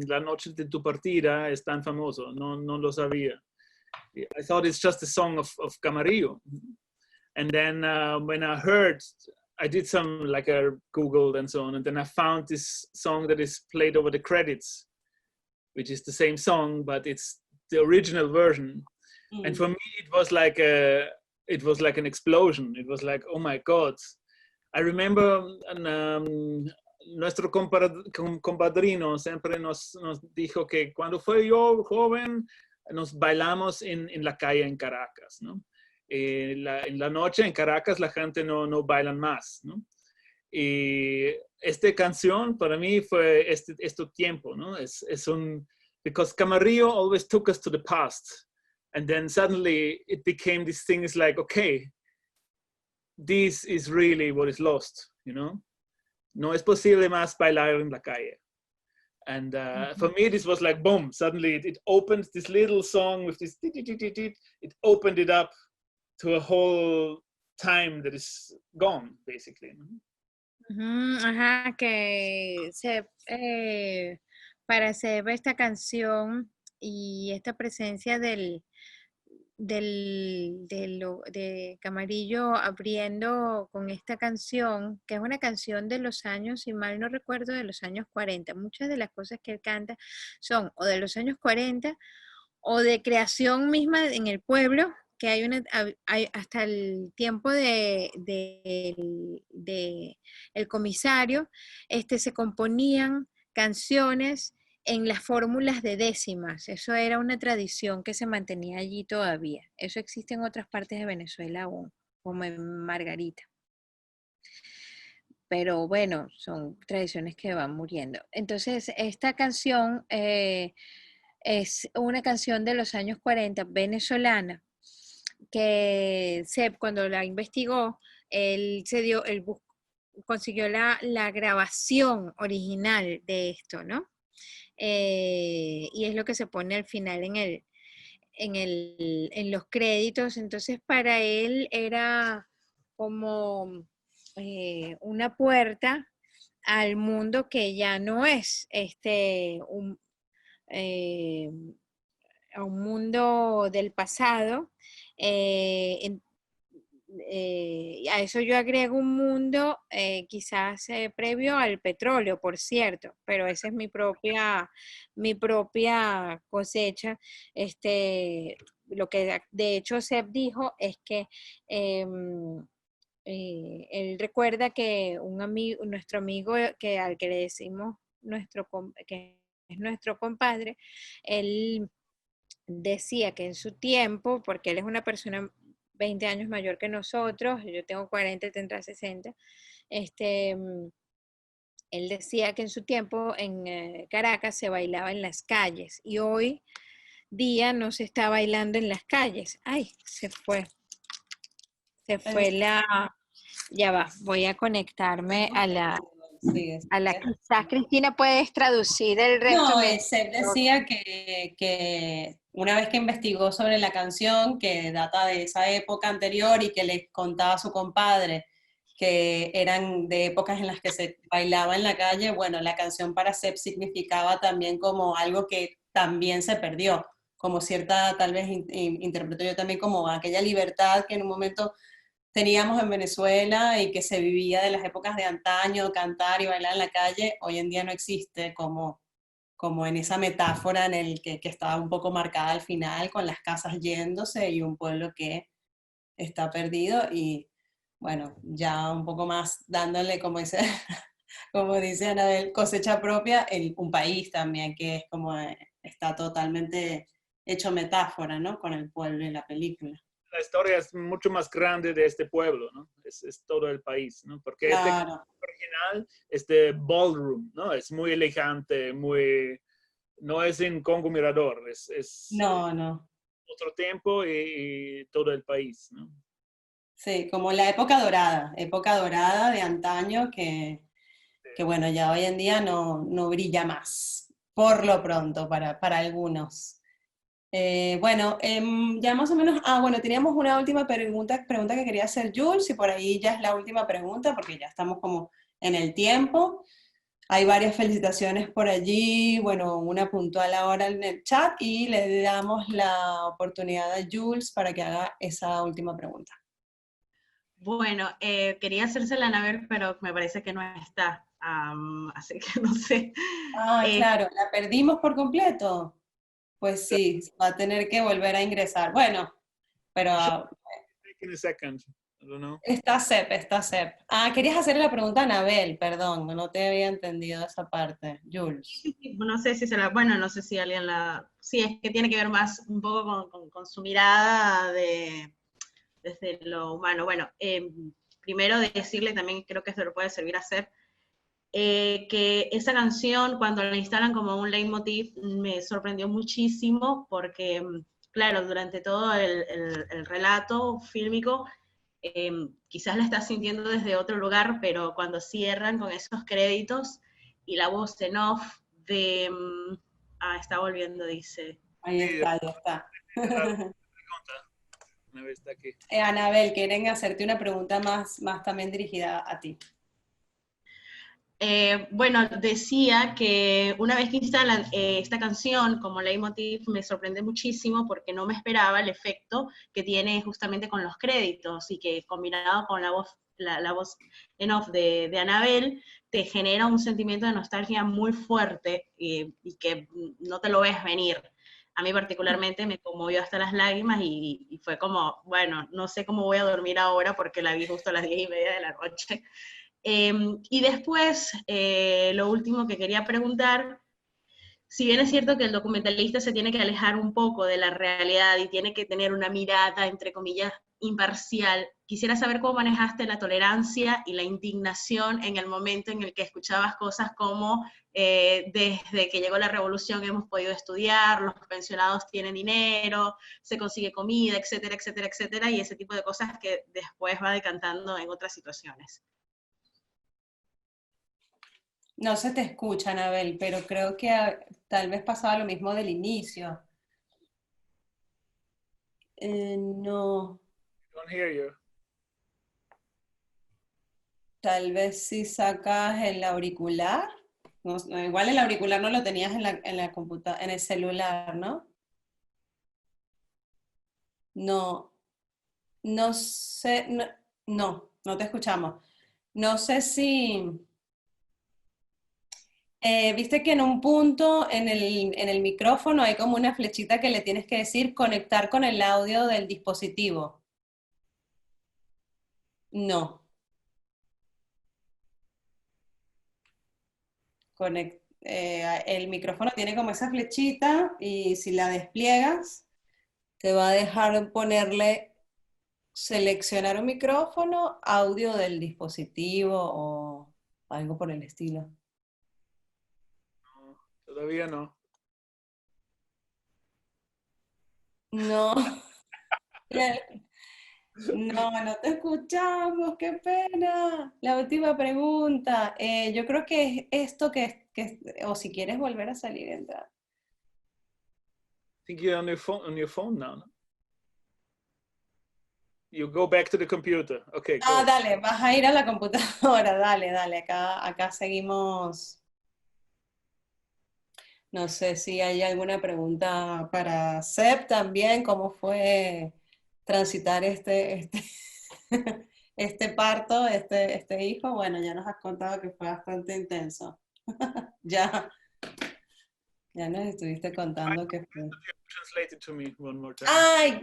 [SPEAKER 3] La Noche de tu Partida es tan famoso. No lo sabía. I thought it's just a song of Camarillo. And then when I heard, I did some like a Googled and so on, and then I found this song that is played over the credits, which is the same song, but it's the original version. And for me, it was like an explosion. It was like, oh my God. I remember nuestro compadrino siempre nos dijo que cuando fue yo joven, nos bailamos en la calle en Caracas, ¿no? En la noche en Caracas la gente no baila más, ¿no? Y esta canción para mí fue este tiempo, ¿no? Because Camarillo always took us to the past. And then suddenly it became this thing is like, okay, this is really what is lost, you know? No es posible más bailar en la calle. And for me, this was like, boom, suddenly it opened this little song with this, it opened it up to a whole time that is gone, basically.
[SPEAKER 2] Ajá, que para hacer esta canción y esta presencia de Camarillo abriendo con esta canción, que es una canción de los años, si mal no recuerdo, de los años 40. Muchas de las cosas que él canta son o de los años 40 o de creación misma en el pueblo, que hay hasta el tiempo de el comisario, se componían canciones en las fórmulas de décimas. Eso era una tradición que se mantenía allí todavía. Eso existe en otras partes de Venezuela aún, como en Margarita. Pero bueno, son tradiciones que van muriendo. Entonces, esta canción es una canción de los años 40 venezolana, que Sepp, cuando la investigó, él consiguió la grabación original de esto, ¿no? Y es lo que se pone al final en los créditos. Entonces para él era como una puerta al mundo que ya no es a un mundo del pasado. A eso yo agrego un mundo quizás previo al petróleo, por cierto, pero esa es mi propia cosecha. Lo que de hecho Sepp dijo es que él recuerda que nuestro amigo al que le decimos que es nuestro compadre, él decía que en su tiempo, porque él es una persona 20 años mayor que nosotros, yo tengo 40, él tendrá 60. Él decía que en su tiempo en Caracas se bailaba en las calles y hoy día no se está bailando en las calles. Ay, se fue ya va, voy a conectarme
[SPEAKER 1] Sigue,
[SPEAKER 2] a la,
[SPEAKER 1] sigue.
[SPEAKER 2] quizás Cristina puedes traducir el resto.
[SPEAKER 1] No, Seb decía que una vez que investigó sobre la canción, que data de esa época anterior y que le contaba a su compadre que eran de épocas en las que se bailaba en la calle, bueno, la canción para Seb significaba también como algo que también se perdió, como cierta, tal vez interpreto yo también como aquella libertad que en un momento teníamos en Venezuela y que se vivía de las épocas de antaño, cantar y bailar en la calle, hoy en día no existe como en esa metáfora en el que estaba un poco marcada al final, con las casas yéndose y un pueblo que está perdido y bueno, ya un poco más dándole como ese, como dice Anabel, cosecha propia, un país también que es como está totalmente hecho metáfora, ¿no? Con el pueblo y la película.
[SPEAKER 3] La historia es mucho más grande de este pueblo, ¿no? Es todo el país, ¿no? Porque
[SPEAKER 1] Claro.
[SPEAKER 3] original es de ballroom, ¿no? Es muy elegante, no es en Congo Mirador,
[SPEAKER 1] No.
[SPEAKER 3] otro tiempo y todo el país, ¿no?
[SPEAKER 1] Sí, como la época dorada de antaño que bueno, ya hoy en día no brilla más, por lo pronto, para algunos. Bueno, ya más o menos, bueno, teníamos una última pregunta que quería hacer Jules, y por ahí ya es la última pregunta, porque ya estamos como en el tiempo. Hay varias felicitaciones por allí, bueno, una puntual ahora en el chat, y le damos la oportunidad a Jules para que haga esa última pregunta.
[SPEAKER 4] Bueno, quería hacérsela a Naver, pero me parece que no está, así que no sé.
[SPEAKER 1] Claro, ¿la perdimos por completo? Pues sí, va a tener que volver a ingresar. Bueno, pero
[SPEAKER 3] In a second. I don't know.
[SPEAKER 1] está Sep. Querías hacerle la pregunta a Anabel, perdón, no te había entendido esa parte. Jules.
[SPEAKER 4] No sé si bueno, no sé si alguien sí, es que tiene que ver más un poco con su mirada desde lo humano. Bueno, primero decirle también, creo que esto lo puede servir a hacer, que esa canción, cuando la instalan como un leitmotiv, me sorprendió muchísimo porque, claro, durante todo el relato fílmico, quizás la estás sintiendo desde otro lugar, pero cuando cierran con esos créditos y la voz en off de... está volviendo, dice.
[SPEAKER 1] Ahí está.
[SPEAKER 3] Una vez está aquí.
[SPEAKER 1] Anabel, quieren hacerte una pregunta más también dirigida a ti.
[SPEAKER 4] Bueno, decía que una vez que instalan esta canción como leitmotiv me sorprende muchísimo porque no me esperaba el efecto que tiene justamente con los créditos y que combinado con la voz en off de Anabel te genera un sentimiento de nostalgia muy fuerte y que no te lo ves venir. A mí particularmente me conmovió hasta las lágrimas y fue como, bueno, no sé cómo voy a dormir ahora porque la vi justo a las 10:30 de la noche. Y después, lo último que quería preguntar, si bien es cierto que el documentalista se tiene que alejar un poco de la realidad y tiene que tener una mirada, entre comillas, imparcial, quisiera saber cómo manejaste la tolerancia y la indignación en el momento en el que escuchabas cosas como desde que llegó la revolución hemos podido estudiar, los pensionados tienen dinero, se consigue comida, etcétera, etcétera, etcétera, y ese tipo de cosas que después va decantando en otras situaciones.
[SPEAKER 1] No se te escucha, Anabel, pero creo que tal vez pasaba lo mismo del inicio. No,
[SPEAKER 3] Don't hear you.
[SPEAKER 1] tal vez si sacas el auricular. No, igual el auricular no lo tenías en la computadora, en el celular, ¿no? No, no sé, no te escuchamos. No sé si, viste que en un punto en el micrófono hay como una flechita que le tienes que decir conectar con el audio del dispositivo. No. El micrófono tiene como esa flechita y si la despliegas te va a dejar ponerle seleccionar un micrófono, audio del dispositivo o algo por el estilo.
[SPEAKER 3] No, todavía no.
[SPEAKER 1] No, no te escuchamos, qué pena. La última pregunta. Yo creo que es esto o si quieres volver a salir, entrar.
[SPEAKER 3] I think you're on your phone now, no? You go back to the computer. Okay,
[SPEAKER 1] Ah,
[SPEAKER 3] go.
[SPEAKER 1] dale, vas a ir a la computadora, dale, acá seguimos. No sé si hay alguna pregunta para Seb también, cómo fue transitar este parto, este hijo. Bueno, ya nos has contado que fue bastante intenso. Ya, ya nos estuviste contando que fue.
[SPEAKER 3] Translate it to me one more time.
[SPEAKER 1] Ay,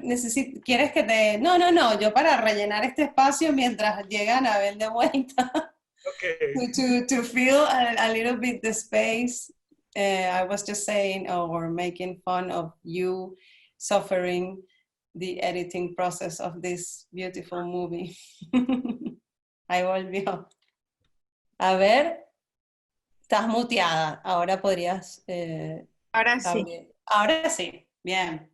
[SPEAKER 1] ¿quieres que te...? No, yo para rellenar este espacio mientras llega Anabel de vuelta.
[SPEAKER 3] Okay.
[SPEAKER 1] To fill a little bit the space, I was just saying or making fun of you suffering the editing process of this beautiful movie. Ahí volvió. A ver, estás muteada. Ahora podrías
[SPEAKER 2] Ahora sí.
[SPEAKER 1] abrir. Ahora sí, bien.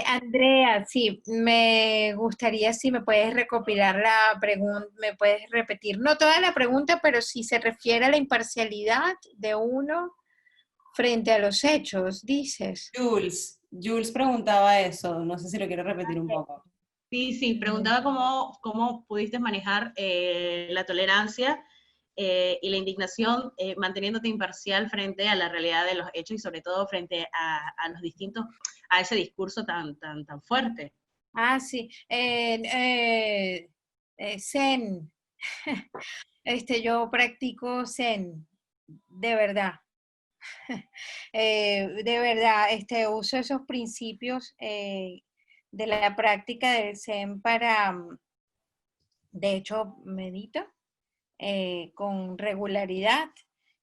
[SPEAKER 2] Andrea, sí, me gustaría si me puedes recopilar la pregunta, me puedes repetir, no toda la pregunta, pero si se refiere a la imparcialidad de uno frente a los hechos, dices.
[SPEAKER 1] Jules preguntaba eso, no sé si lo quiero repetir un poco.
[SPEAKER 4] Sí, preguntaba cómo pudiste manejar la tolerancia y la indignación manteniéndote imparcial frente a la realidad de los hechos y sobre todo frente a los distintos, a ese discurso tan fuerte.
[SPEAKER 2] Ah, sí. Zen. Yo practico Zen, de verdad. De verdad, uso esos principios de la práctica del Zen para, de hecho, medito con regularidad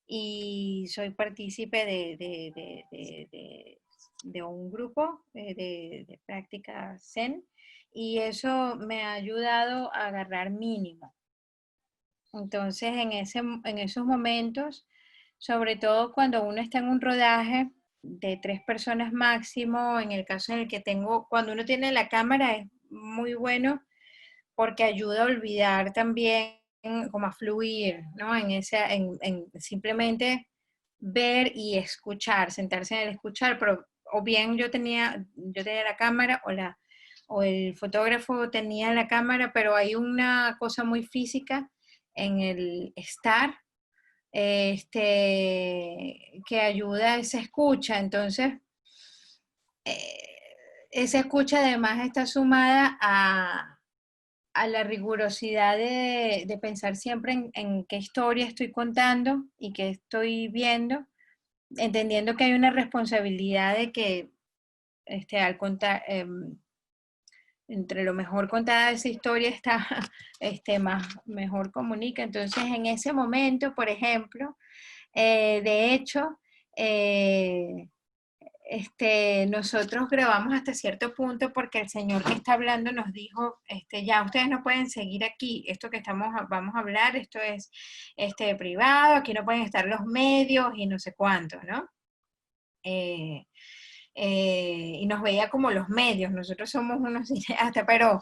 [SPEAKER 2] y soy partícipe de un grupo de práctica Zen y eso me ha ayudado a agarrar mínimo. Entonces, en esos momentos, sobre todo cuando uno está en un rodaje de 3 personas máximo, en el caso en el que cuando uno tiene la cámara es muy bueno porque ayuda a olvidar también, como a fluir, ¿no? En simplemente ver y escuchar, sentarse en el escuchar, pero o bien yo tenía la cámara o el fotógrafo tenía la cámara, pero hay una cosa muy física en el estar, que ayuda a esa escucha. Entonces, esa escucha además está sumada a la rigurosidad de pensar siempre en qué historia estoy contando y qué estoy viendo, entendiendo que hay una responsabilidad de que al contar, entre lo mejor contada esa historia está, mejor comunica. Entonces, en ese momento, por ejemplo, de hecho, nosotros grabamos hasta cierto punto porque el señor que está hablando nos dijo, ya ustedes no pueden seguir aquí, esto que vamos a hablar, esto es privado, aquí no pueden estar los medios y no sé cuánto, ¿no? Y nos veía como los medios, nosotros somos unos cineastas, pero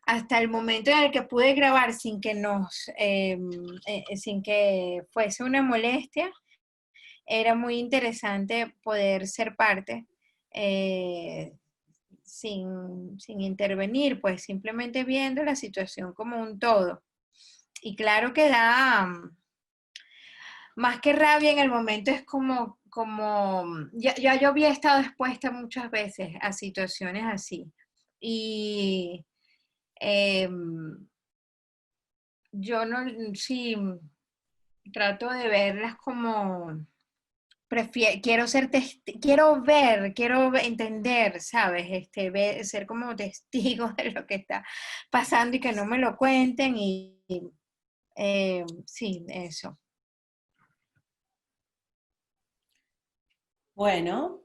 [SPEAKER 2] hasta el momento en el que pude grabar sin que fuese una molestia, era muy interesante poder ser parte sin intervenir, pues simplemente viendo la situación como un todo. Y claro que da, más que rabia en el momento, es como ya yo había estado expuesta muchas veces a situaciones así. Y yo no, sí, trato de verlas como quiero entender, ¿sabes? Ser como testigo de lo que está pasando y que no me lo cuenten sí, eso.
[SPEAKER 1] Bueno,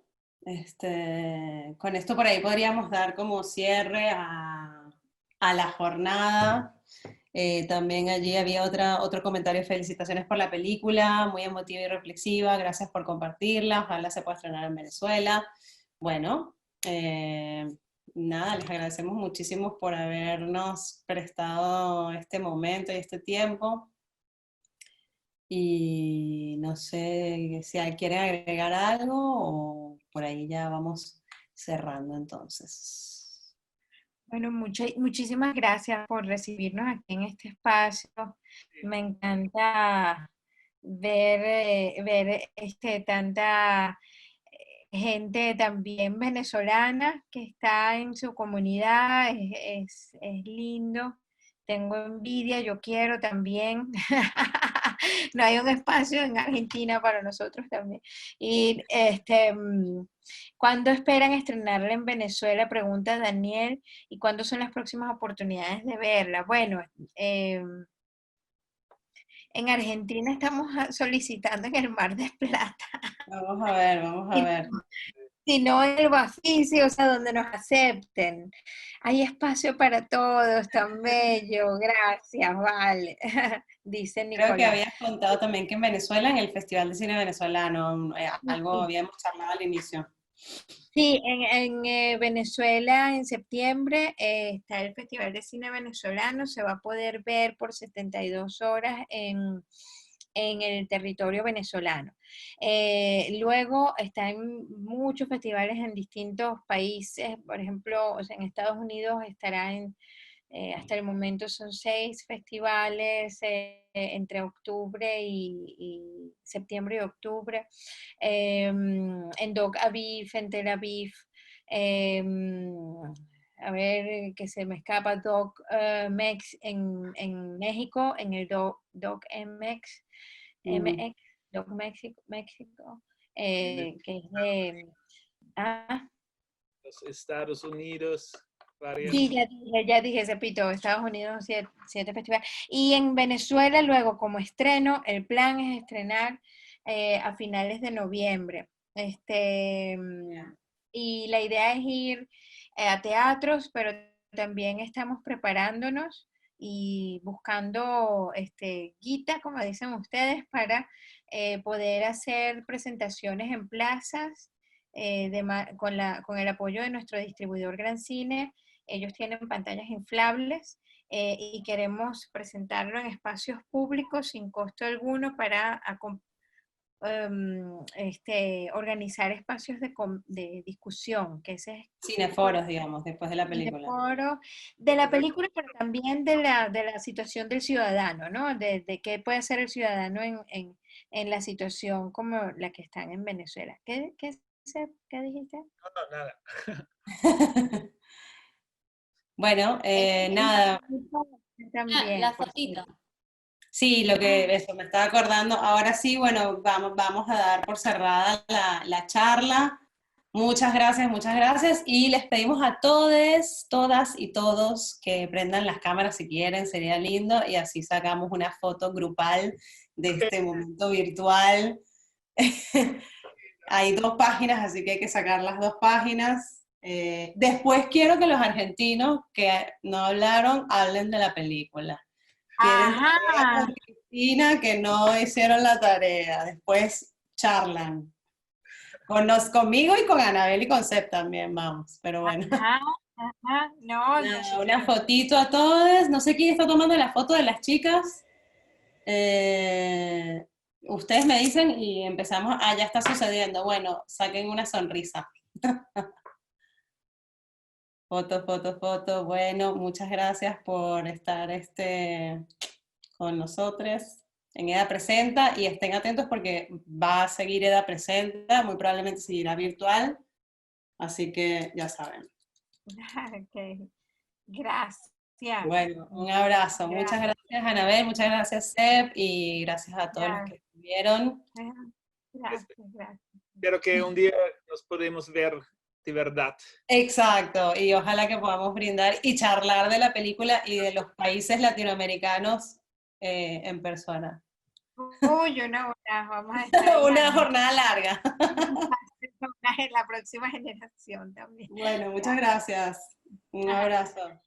[SPEAKER 1] Con esto por ahí podríamos dar como cierre a la jornada. También allí había otro comentario: felicitaciones por la película, muy emotiva y reflexiva, gracias por compartirla, ojalá se pueda estrenar en Venezuela. Bueno, nada, les agradecemos muchísimo por habernos prestado este momento y este tiempo. Y no sé si quieren agregar algo o por ahí ya vamos cerrando entonces.
[SPEAKER 2] Bueno, muchísimas gracias por recibirnos aquí en este espacio. Me encanta ver tanta gente también venezolana que está en su comunidad. Es lindo. Tengo envidia, yo quiero también. No hay un espacio en Argentina para nosotros también. Y ¿cuándo esperan estrenarla en Venezuela? Pregunta Daniel. ¿Y cuándo son las próximas oportunidades de verla? Bueno, en Argentina estamos solicitando en el Mar del Plata.
[SPEAKER 1] Vamos a ver, vamos a ver.
[SPEAKER 2] Si no en el Bafisi, o sea, donde nos acepten. Hay espacio para todos, tan bello, gracias, vale, dice
[SPEAKER 1] Creo que
[SPEAKER 2] Nicolás.
[SPEAKER 1] habías contado también que en Venezuela, en el Festival de Cine Venezolano, algo
[SPEAKER 2] Sí.
[SPEAKER 1] habíamos charlado al inicio.
[SPEAKER 2] Sí, en Venezuela en septiembre está el Festival de Cine Venezolano, se va a poder ver por 72 horas en el territorio venezolano. Luego está en muchos festivales en distintos países, por ejemplo, o sea, en Estados Unidos estará hasta el momento son 6 festivales entre octubre y septiembre y octubre. En Doc Aviv, en Tel Aviv, a ver, que se me escapa, Doc Mex en México, en el Doc MX, Doc México, que es de...
[SPEAKER 3] Los Estados Unidos, varias.
[SPEAKER 2] Sí, ya dije, repito, Estados Unidos, 7 festivales. Y en Venezuela, luego, como estreno, el plan es estrenar a finales de noviembre. Y la idea es ir a teatros, pero también estamos preparándonos y buscando guita, como dicen ustedes, para poder hacer presentaciones en plazas con el apoyo de nuestro distribuidor Gran Cine. Ellos tienen pantallas inflables y queremos presentarlo en espacios públicos sin costo alguno para organizar espacios de discusión, que ese es
[SPEAKER 1] Cineforos, digamos, después de la película.
[SPEAKER 2] foro de la película, pero también de la situación del ciudadano, ¿no? De qué puede hacer el ciudadano en la situación como la que están en Venezuela. ¿Qué dijiste?
[SPEAKER 3] No, nada.
[SPEAKER 1] Bueno, nada.
[SPEAKER 2] También,
[SPEAKER 7] La
[SPEAKER 2] por
[SPEAKER 7] fotito.
[SPEAKER 2] cierto.
[SPEAKER 1] Sí, eso me estaba acordando. Ahora sí, bueno, vamos a dar por cerrada la charla. Muchas gracias. Y les pedimos a todos, todas y todos que prendan las cámaras si quieren, sería lindo. Y así sacamos una foto grupal de este momento virtual. Hay 2 páginas, así que hay que sacar las 2 páginas. Después quiero que los argentinos que no hablaron hablen de la película. Quieren tarea con Cristina que no hicieron la tarea. Después charlan. Conmigo y con Anabel y con Seb también, vamos. Pero bueno.
[SPEAKER 2] No,
[SPEAKER 1] Una fotito a todos. No sé quién está tomando la foto de las chicas. Ustedes me dicen y empezamos. Ya está sucediendo. Bueno, saquen una sonrisa. Foto. Bueno, muchas gracias por estar con nosotros en EDA Presenta y estén atentos porque va a seguir EDA Presenta, muy probablemente seguirá virtual, así que ya saben.
[SPEAKER 2] Ok, gracias.
[SPEAKER 1] Bueno, un abrazo. Muchas gracias, Anabel, muchas gracias, Seb, y gracias a todos los que estuvieron.
[SPEAKER 2] Gracias.
[SPEAKER 3] Espero que un día nos podemos ver de verdad.
[SPEAKER 1] Exacto, y ojalá que podamos brindar y charlar de la película y de los países latinoamericanos en persona.
[SPEAKER 2] Uy, una hora, vamos a estar
[SPEAKER 1] Una jornada larga.
[SPEAKER 2] personaje en la próxima generación también.
[SPEAKER 1] Bueno, muchas gracias. Un abrazo.